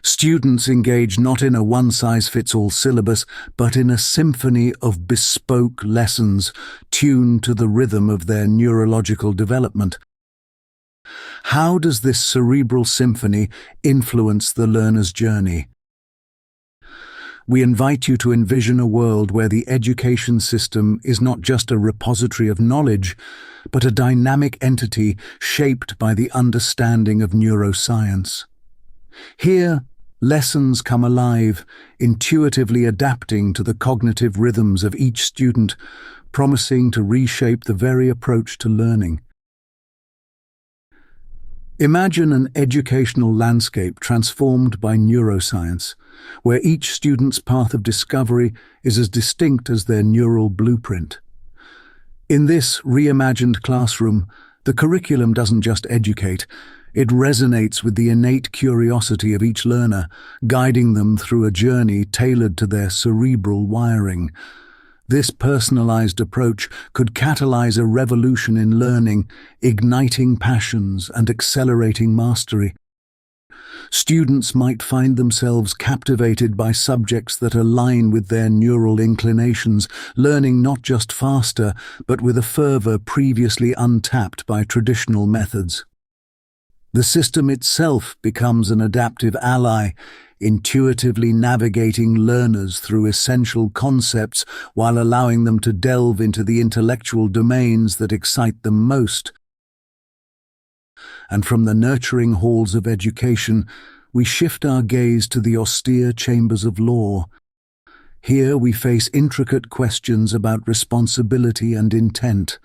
Students engage not in a one-size-fits-all syllabus, but in a symphony of bespoke lessons tuned to the rhythm of their neurological development. How does this cerebral symphony influence the learner's journey? We invite you to envision a world where the education system is not just a repository of knowledge, but a dynamic entity shaped by the understanding of neuroscience. Here, lessons come alive, intuitively adapting to the cognitive rhythms of each student, promising to reshape the very approach to learning. Imagine an educational landscape transformed by neuroscience, where each student's path of discovery is as distinct as their neural blueprint. In this reimagined classroom, the curriculum doesn't just educate, it resonates with the innate curiosity of each learner, guiding them through a journey tailored to their cerebral wiring. This personalized approach could catalyze a revolution in learning, igniting passions and accelerating mastery. Students might find themselves captivated by subjects that align with their neural inclinations, learning not just faster, but with a fervor previously untapped by traditional methods. The system itself becomes an adaptive ally, intuitively navigating learners through essential concepts while allowing them to delve into the intellectual domains that excite them most. And from the nurturing halls of education, we shift our gaze to the austere chambers of law. Here we face intricate questions about responsibility and intent.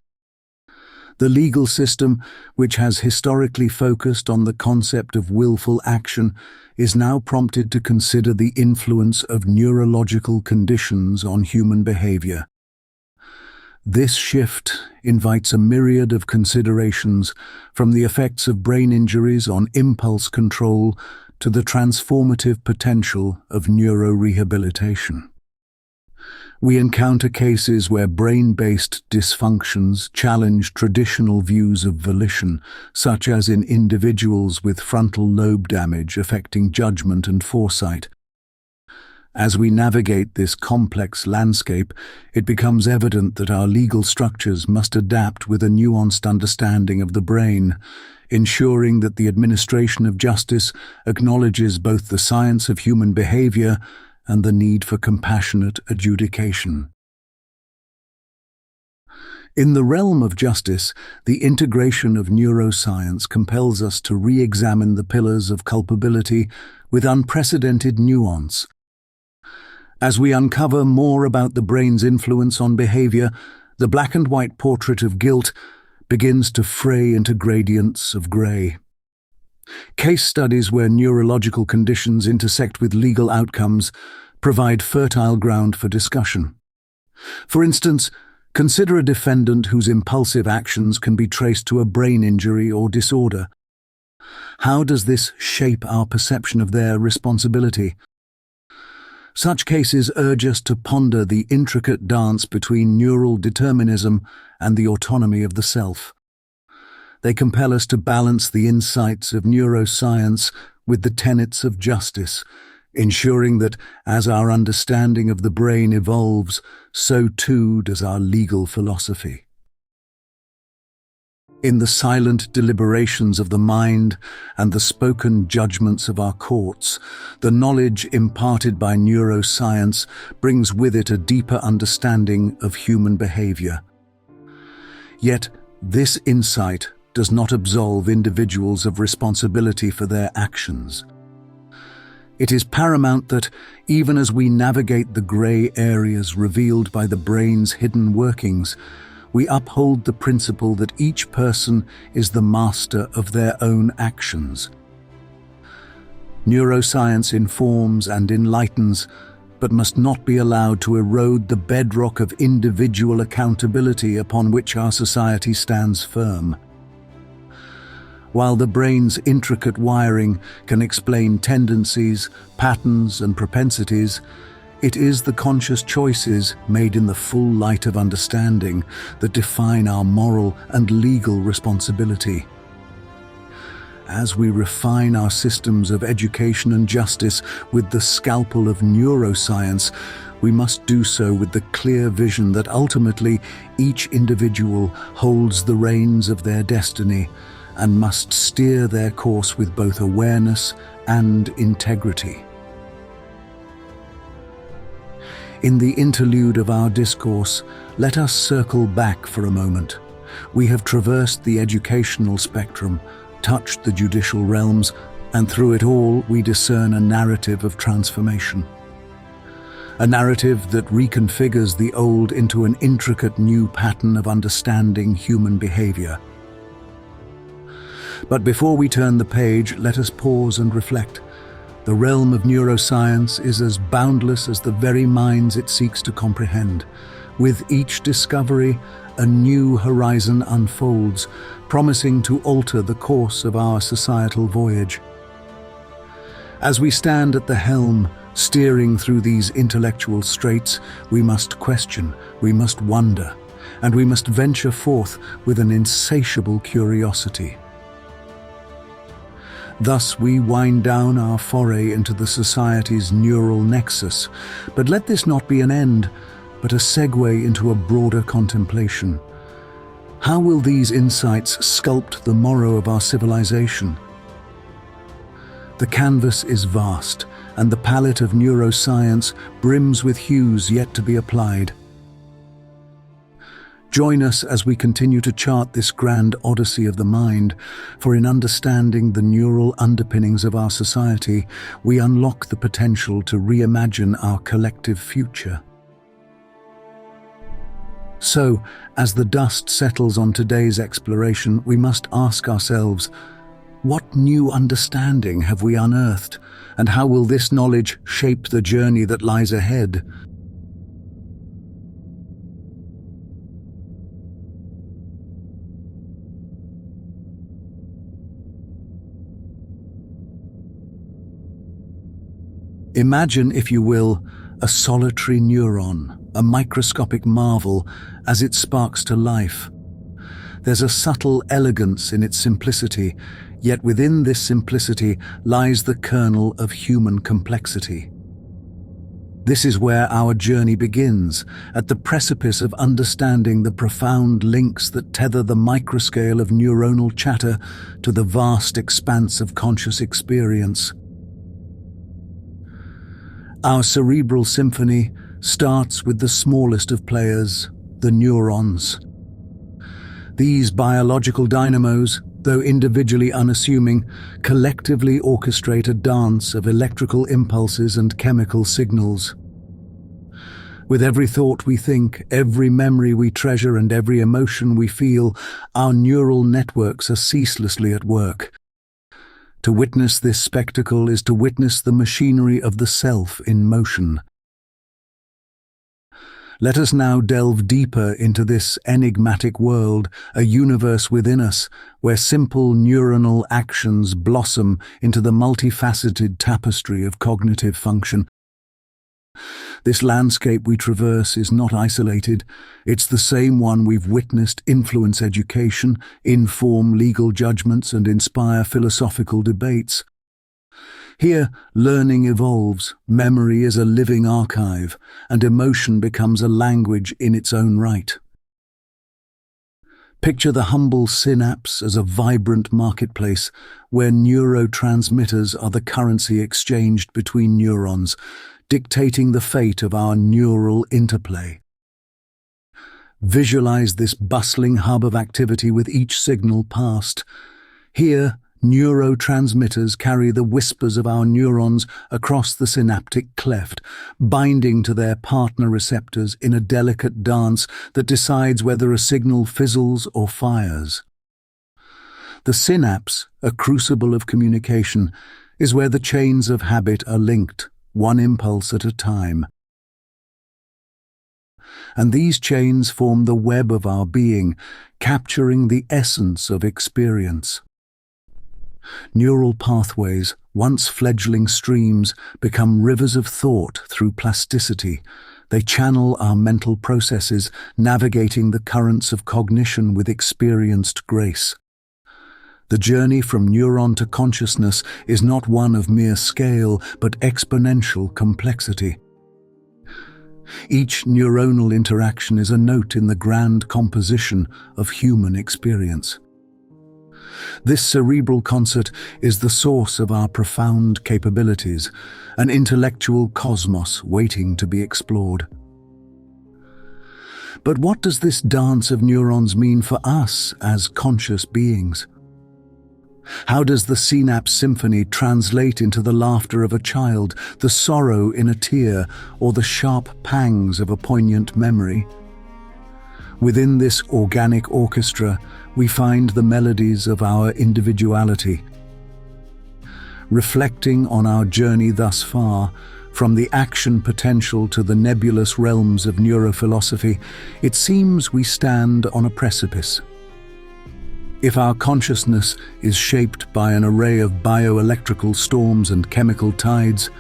The legal system, which has historically focused on the concept of willful action, is now prompted to consider the influence of neurological conditions on human behavior. This shift invites a myriad of considerations, from the effects of brain injuries on impulse control to the transformative potential of neurorehabilitation. We encounter cases where brain-based dysfunctions challenge traditional views of volition, such as in individuals with frontal lobe damage affecting judgment and foresight. As we navigate this complex landscape, it becomes evident that our legal structures must adapt with a nuanced understanding of the brain, ensuring that the administration of justice acknowledges both the science of human behavior and the need for compassionate adjudication. In the realm of justice, the integration of neuroscience compels us to re-examine the pillars of culpability with unprecedented nuance. As we uncover more about the brain's influence on behavior, the black-and-white portrait of guilt begins to fray into gradients of grey. Case studies where neurological conditions intersect with legal outcomes provide fertile ground for discussion. For instance, consider a defendant whose impulsive actions can be traced to a brain injury or disorder. How does this shape our perception of their responsibility? Such cases urge us to ponder the intricate dance between neural determinism and the autonomy of the self. They compel us to balance the insights of neuroscience with the tenets of justice, ensuring that as our understanding of the brain evolves, so too does our legal philosophy. In the silent deliberations of the mind and the spoken judgments of our courts, the knowledge imparted by neuroscience brings with it a deeper understanding of human behavior. Yet, this insight does not absolve individuals of responsibility for their actions. It is paramount that, even as we navigate the grey areas revealed by the brain's hidden workings, we uphold the principle that each person is the master of their own actions. Neuroscience informs and enlightens, but must not be allowed to erode the bedrock of individual accountability upon which our society stands firm. While the brain's intricate wiring can explain tendencies, patterns, and propensities, it is the conscious choices made in the full light of understanding that define our moral and legal responsibility. As we refine our systems of education and justice with the scalpel of neuroscience, we must do so with the clear vision that ultimately each individual holds the reins of their destiny and must steer their course with both awareness and integrity. In the interlude of our discourse, let us circle back for a moment. We have traversed the educational spectrum, touched the judicial realms, and through it all we discern a narrative of transformation. A narrative that reconfigures the old into an intricate new pattern of understanding human behavior. But before we turn the page, let us pause and reflect. The realm of neuroscience is as boundless as the very minds it seeks to comprehend. With each discovery, a new horizon unfolds, promising to alter the course of our societal voyage. As we stand at the helm, steering through these intellectual straits, we must question, we must wonder, and we must venture forth with an insatiable curiosity. Thus we wind down our foray into the society's neural nexus, but let this not be an end, but a segue into a broader contemplation. How will these insights sculpt the morrow of our civilization? The canvas is vast, and the palette of neuroscience brims with hues yet to be applied. Join us as we continue to chart this grand odyssey of the mind, for in understanding the neural underpinnings of our society, we unlock the potential to reimagine our collective future. So, as the dust settles on today's exploration, we must ask ourselves, what new understanding have we unearthed, and how will this knowledge shape the journey that lies ahead? Imagine, if you will, a solitary neuron, a microscopic marvel as it sparks to life. There's a subtle elegance in its simplicity, yet within this simplicity lies the kernel of human complexity. This is where our journey begins, at the precipice of understanding the profound links that tether the microscale of neuronal chatter to the vast expanse of conscious experience. Our cerebral symphony starts with the smallest of players, the neurons. These biological dynamos, though individually unassuming, collectively orchestrate a dance of electrical impulses and chemical signals. With every thought we think, every memory we treasure, and every emotion we feel, our neural networks are ceaselessly at work. To witness this spectacle is to witness the machinery of the self in motion. Let us now delve deeper into this enigmatic world, a universe within us, where simple neuronal actions blossom into the multifaceted tapestry of cognitive function. This landscape we traverse is not isolated. It's the same one we've witnessed influence education, inform legal judgments, and inspire philosophical debates. Here, learning evolves, memory is a living archive, and emotion becomes a language in its own right. Picture the humble synapse as a vibrant marketplace where neurotransmitters are the currency exchanged between neurons, dictating the fate of our neural interplay. Visualize this bustling hub of activity with each signal passed. Here, neurotransmitters carry the whispers of our neurons across the synaptic cleft, binding to their partner receptors in a delicate dance that decides whether a signal fizzles or fires. The synapse, a crucible of communication, is where the chains of habit are linked, one impulse at a time. And these chains form the web of our being, capturing the essence of experience. Neural pathways, once fledgling streams, become rivers of thought through plasticity. They channel our mental processes, navigating the currents of cognition with experienced grace. The journey from neuron to consciousness is not one of mere scale, but exponential complexity. Each neuronal interaction is a note in the grand composition of human experience. This cerebral concert is the source of our profound capabilities, an intellectual cosmos waiting to be explored. But what does this dance of neurons mean for us as conscious beings? How does the synapse symphony translate into the laughter of a child, the sorrow in a tear, or the sharp pangs of a poignant memory? Within this organic orchestra, we find the melodies of our individuality. Reflecting on our journey thus far, from the action potential to the nebulous realms of neurophilosophy, it seems we stand on a precipice. If our consciousness is shaped by an array of bioelectrical storms and chemical tides,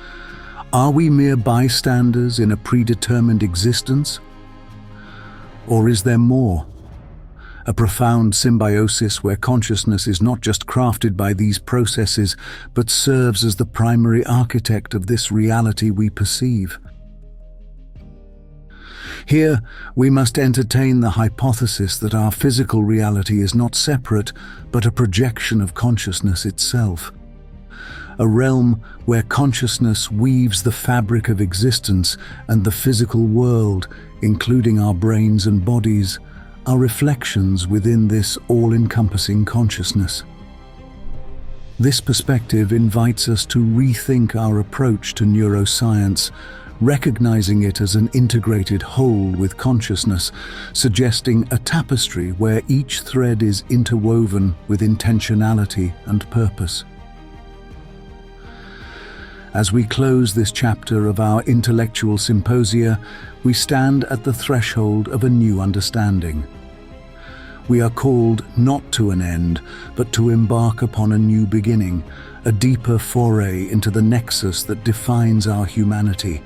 are we mere bystanders in a predetermined existence? Or is there more? A profound symbiosis where consciousness is not just crafted by these processes, but serves as the primary architect of this reality we perceive. Here, we must entertain the hypothesis that our physical reality is not separate, but a projection of consciousness itself. A realm where consciousness weaves the fabric of existence, and the physical world, including our brains and bodies, are reflections within this all-encompassing consciousness. This perspective invites us to rethink our approach to neuroscience, recognizing it as an integrated whole with consciousness, suggesting a tapestry where each thread is interwoven with intentionality and purpose. As we close this chapter of our intellectual symposia, we stand at the threshold of a new understanding. We are called not to an end, but to embark upon a new beginning, a deeper foray into the nexus that defines our humanity.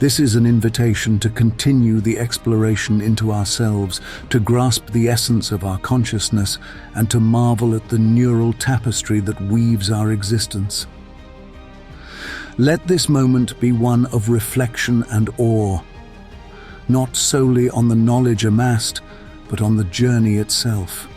This is an invitation to continue the exploration into ourselves, to grasp the essence of our consciousness, and to marvel at the neural tapestry that weaves our existence. Let this moment be one of reflection and awe, not solely on the knowledge amassed, but on the journey itself.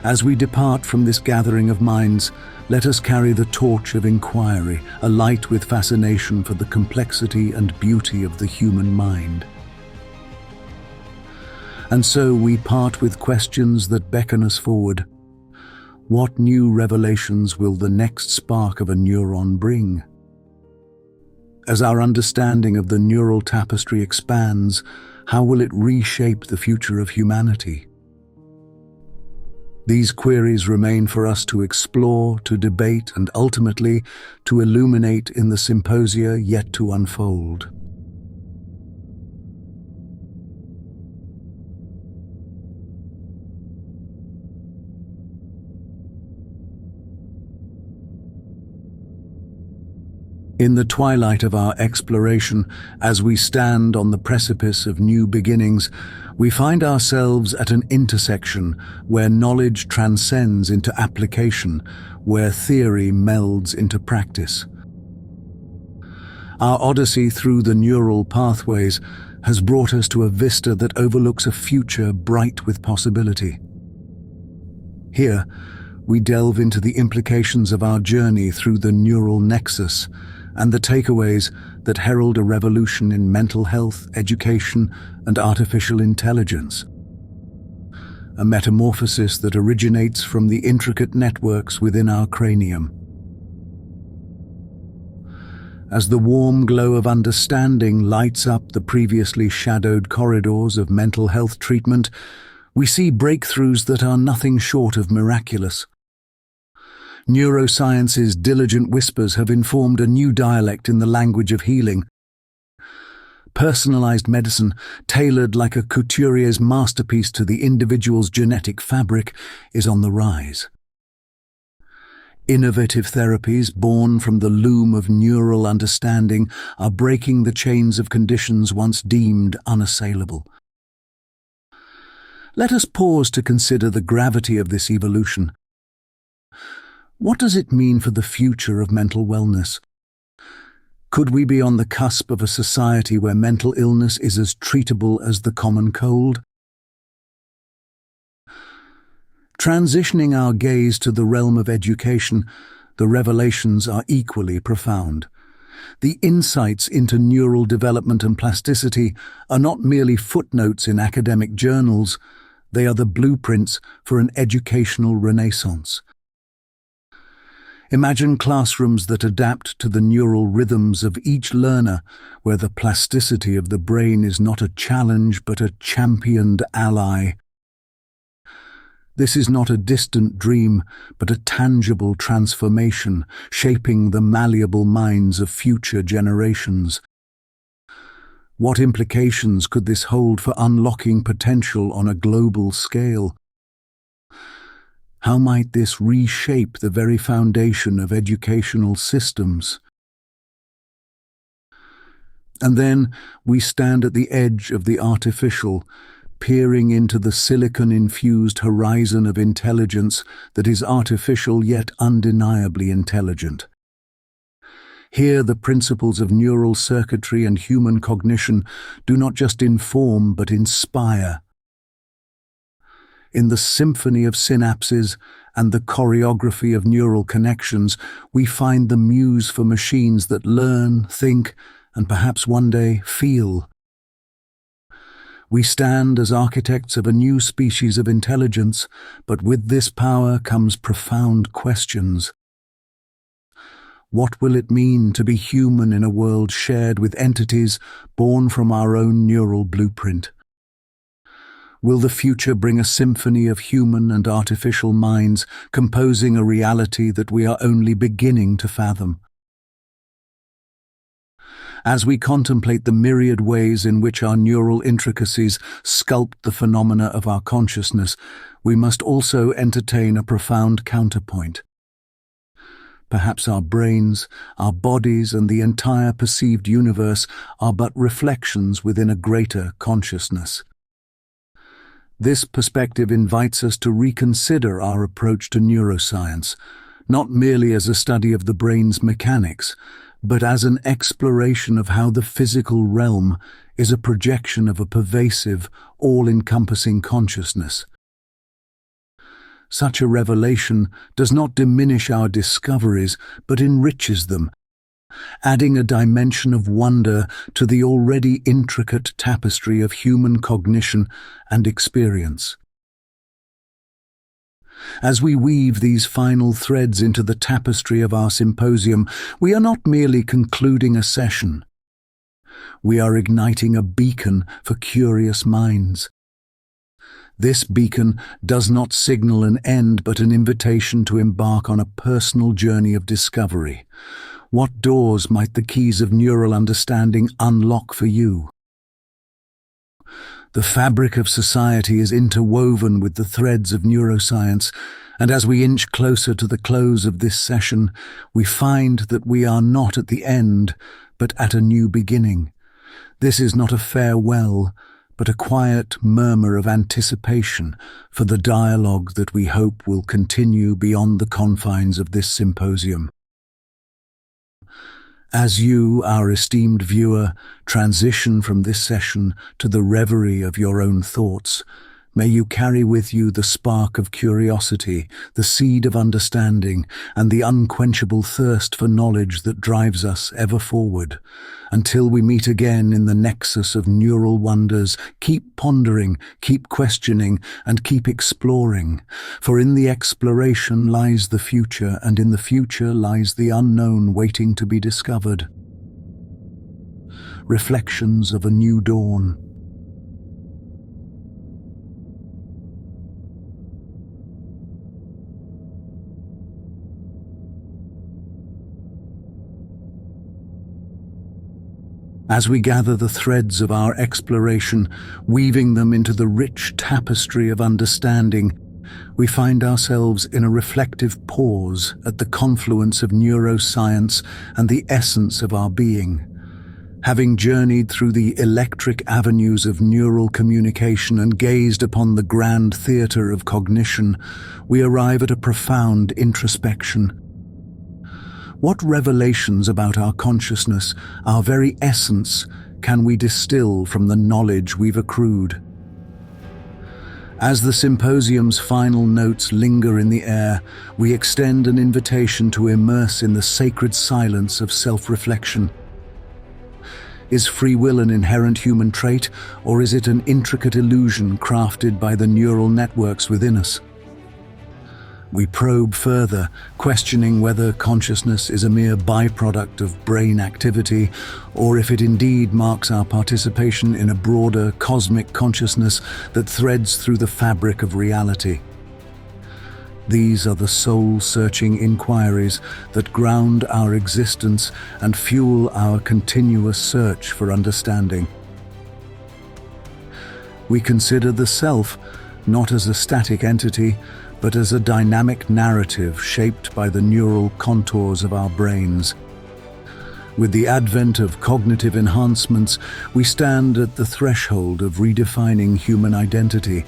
As we depart from this gathering of minds, let us carry the torch of inquiry, alight with fascination for the complexity and beauty of the human mind. And so we part with questions that beckon us forward. What new revelations will the next spark of a neuron bring? As our understanding of the neural tapestry expands, how will it reshape the future of humanity? These queries remain for us to explore, to debate, and ultimately to illuminate in the symposia yet to unfold. In the twilight of our exploration, as we stand on the precipice of new beginnings, we find ourselves at an intersection where knowledge transcends into application, where theory melds into practice. Our odyssey through the neural pathways has brought us to a vista that overlooks a future bright with possibility. Here, we delve into the implications of our journey through the neural nexus and the takeaways that herald a revolution in mental health, education, and artificial intelligence. A metamorphosis that originates from the intricate networks within our cranium. As the warm glow of understanding lights up the previously shadowed corridors of mental health treatment, we see breakthroughs that are nothing short of miraculous. Neuroscience's diligent whispers have informed a new dialect in the language of healing. Personalized medicine, tailored like a couturier's masterpiece to the individual's genetic fabric, is on the rise. Innovative therapies born from the loom of neural understanding are breaking the chains of conditions once deemed unassailable. Let us pause to consider the gravity of this evolution. What does it mean for the future of mental wellness? Could we be on the cusp of a society where mental illness is as treatable as the common cold? Transitioning our gaze to the realm of education, the revelations are equally profound. The insights into neural development and plasticity are not merely footnotes in academic journals, they are the blueprints for an educational renaissance. Imagine classrooms that adapt to the neural rhythms of each learner, where the plasticity of the brain is not a challenge but a championed ally. This is not a distant dream, but a tangible transformation, shaping the malleable minds of future generations. What implications could this hold for unlocking potential on a global scale? How might this reshape the very foundation of educational systems? And then we stand at the edge of the artificial, peering into the silicon-infused horizon of intelligence that is artificial yet undeniably intelligent. Here the principles of neural circuitry and human cognition do not just inform but inspire. In the symphony of synapses and the choreography of neural connections, we find the muse for machines that learn, think, and perhaps one day feel. We stand as architects of a new species of intelligence, but with this power comes profound questions. What will it mean to be human in a world shared with entities born from our own neural blueprint? Will the future bring a symphony of human and artificial minds, composing a reality that we are only beginning to fathom? As we contemplate the myriad ways in which our neural intricacies sculpt the phenomena of our consciousness, we must also entertain a profound counterpoint. perhaps our brains, our bodies, and the entire perceived universe are but reflections within a greater consciousness. This perspective invites us to reconsider our approach to neuroscience, not merely as a study of the brain's mechanics, but as an exploration of how the physical realm is a projection of a pervasive, all-encompassing consciousness. Such a revelation does not diminish our discoveries, but enriches them, adding a dimension of wonder to the already intricate tapestry of human cognition and experience. As we weave these final threads into the tapestry of our symposium, we are not merely concluding a session. We are igniting a beacon for curious minds. This beacon does not signal an end, but an invitation to embark on a personal journey of discovery. What doors might the keys of neural understanding unlock for you? The fabric of society is interwoven with the threads of neuroscience, and as we inch closer to the close of this session, we find that we are not at the end, but at a new beginning. This is not a farewell, but a quiet murmur of anticipation for the dialogue that we hope will continue beyond the confines of this symposium. As you, our esteemed viewer, transition from this session to the reverie of your own thoughts, may you carry with you the spark of curiosity, the seed of understanding, and the unquenchable thirst for knowledge that drives us ever forward. Until we meet again in the nexus of neural wonders, keep pondering, keep questioning, and keep exploring. For in the exploration lies the future, and in the future lies the unknown waiting to be discovered. Reflections of a New Dawn. As we gather the threads of our exploration, weaving them into the rich tapestry of understanding, we find ourselves in a reflective pause at the confluence of neuroscience and the essence of our being. Having journeyed through the electric avenues of neural communication and gazed upon the grand theatre of cognition, we arrive at a profound introspection. What revelations about our consciousness, our very essence, can we distill from the knowledge we've accrued? As the symposium's final notes linger in the air, we extend an invitation to immerse in the sacred silence of self-reflection. Is free will an inherent human trait, or is it an intricate illusion crafted by the neural networks within us? We probe further, questioning whether consciousness is a mere byproduct of brain activity, or if it indeed marks our participation in a broader cosmic consciousness that threads through the fabric of reality. These are the soul-searching inquiries that ground our existence and fuel our continuous search for understanding. We consider the self not as a static entity, but as a dynamic narrative shaped by the neural contours of our brains. With the advent of cognitive enhancements, we stand at the threshold of redefining human identity.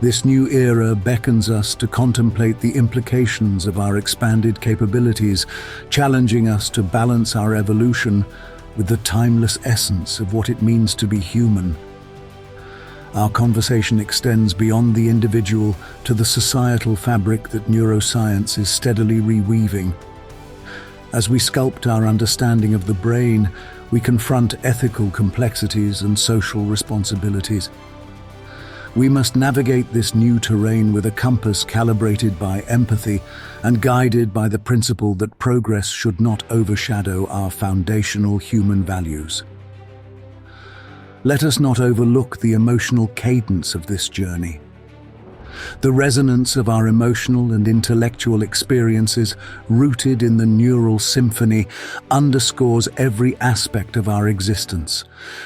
This new era beckons us to contemplate the implications of our expanded capabilities, challenging us to balance our evolution with the timeless essence of what it means to be human. Our conversation extends beyond the individual to the societal fabric that neuroscience is steadily reweaving. As we sculpt our understanding of the brain, we confront ethical complexities and social responsibilities. We must navigate this new terrain with a compass calibrated by empathy and guided by the principle that progress should not overshadow our foundational human values. Let us not overlook the emotional cadence of this journey. The resonance of our emotional and intellectual experiences, rooted in the neural symphony, underscores every aspect of our existence.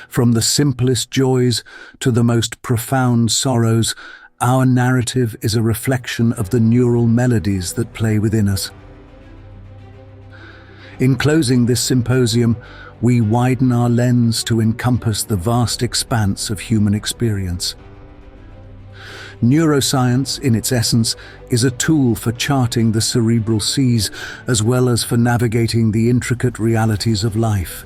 From the simplest joys to the most profound sorrows, our narrative is a reflection of the neural melodies that play within us. In closing this symposium, we widen our lens to encompass the vast expanse of human experience. Neuroscience, in its essence, is a tool for charting the cerebral seas as well as for navigating the intricate realities of life.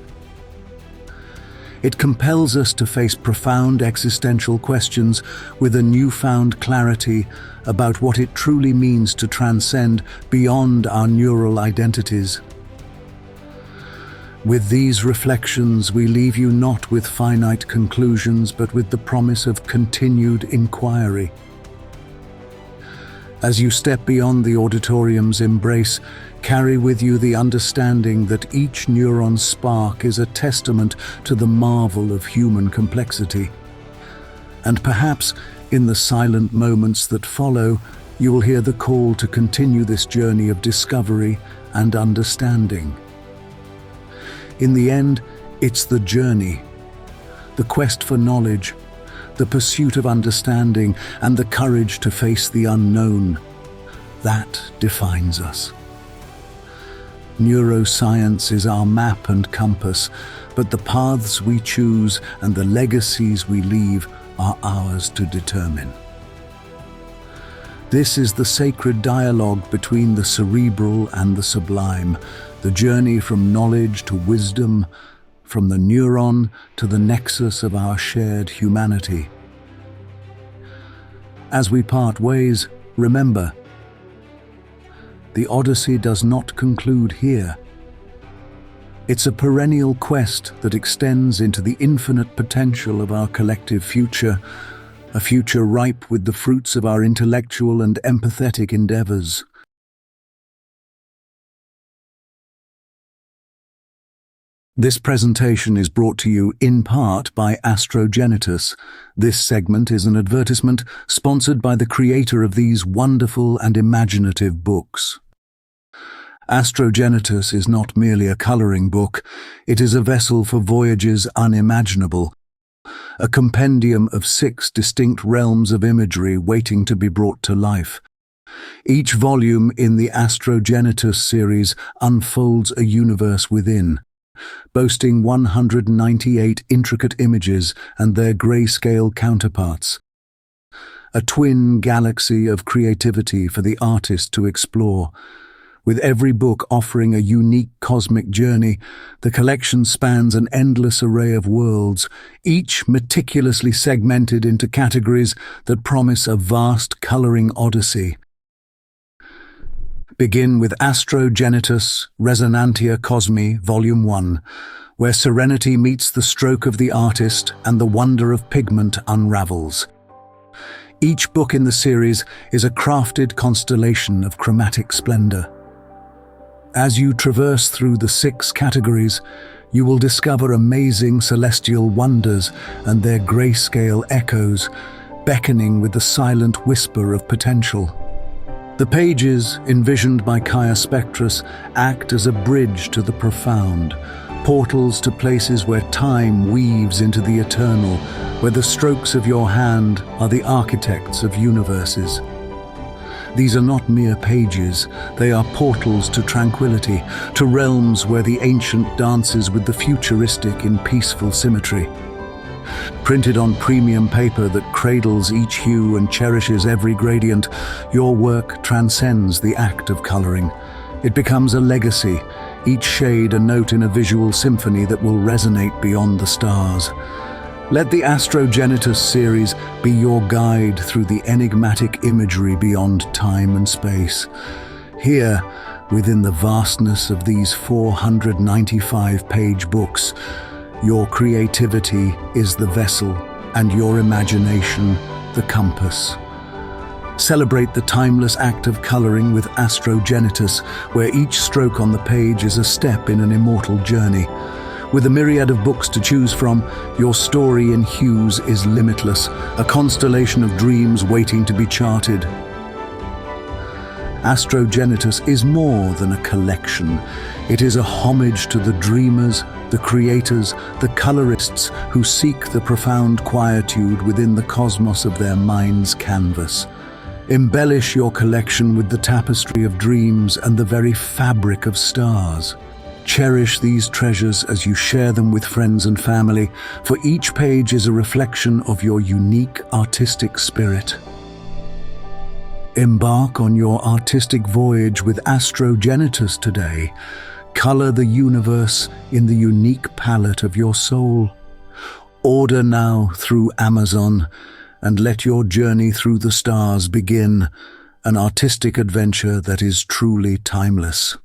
It compels us to face profound existential questions with a newfound clarity about what it truly means to transcend beyond our neural identities. With these reflections, we leave you not with finite conclusions, but with the promise of continued inquiry. As you step beyond the auditorium's embrace, carry with you the understanding that each neuron spark is a testament to the marvel of human complexity. And perhaps, in the silent moments that follow, you will hear the call to continue this journey of discovery and understanding. In the end, it's the journey, the quest for knowledge, the pursuit of understanding, and the courage to face the unknown that defines us. Neuroscience is our map and compass, but the paths we choose and the legacies we leave are ours to determine. This is the sacred dialogue between the cerebral and the sublime, the journey from knowledge to wisdom, from the neuron to the nexus of our shared humanity. As we part ways, remember, the Odyssey does not conclude here. It's a perennial quest that extends into the infinite potential of our collective future, a future ripe with the fruits of our intellectual and empathetic endeavors. This presentation is brought to you in part by Astro Genitus. This segment is an advertisement sponsored by the creator of these wonderful and imaginative books. Astro Genitus is not merely a coloring book, it is a vessel for voyages unimaginable, a compendium of 6 distinct realms of imagery waiting to be brought to life. Each volume in the Astro Genitus series unfolds a universe within, boasting 198 intricate images and their grayscale counterparts. A twin galaxy of creativity for the artist to explore. With every book offering a unique cosmic journey, the collection spans an endless array of worlds, each meticulously segmented into categories that promise a vast coloring odyssey. Begin with Astro Genitus, Resonantia Cosmi, Volume 1, where serenity meets the stroke of the artist and the wonder of pigment unravels. Each book in the series is a crafted constellation of chromatic splendor. As you traverse through the 6 categories, you will discover amazing celestial wonders and their grayscale echoes, beckoning with the silent whisper of potential. The pages, envisioned by Kaya Spectrus, act as a bridge to the profound, portals to places where time weaves into the eternal, where the strokes of your hand are the architects of universes. These are not mere pages, they are portals to tranquility, to realms where the ancient dances with the futuristic in peaceful symmetry. Printed on premium paper that cradles each hue and cherishes every gradient, your work transcends the act of coloring. It becomes a legacy, each shade a note in a visual symphony that will resonate beyond the stars. Let the Astro Genitus series be your guide through the enigmatic imagery beyond time and space. Here, within the vastness of these 495-page books, your creativity is the vessel and your imagination the compass. Celebrate the timeless act of coloring with Astro Genitus, where each stroke on the page is a step in an immortal journey. With a myriad of books to choose from, your story in hues is limitless, a constellation of dreams waiting to be charted. Astro Genitus is more than a collection. It is a homage to the dreamers, the creators, the colorists who seek the profound quietude within the cosmos of their mind's canvas. Embellish your collection with the tapestry of dreams and the very fabric of stars. Cherish these treasures as you share them with friends and family, for each page is a reflection of your unique artistic spirit. Embark on your artistic voyage with Astro Genitus today. Color the universe in the unique palette of your soul. Order now through Amazon, and let your journey through the stars begin, an artistic adventure that is truly timeless.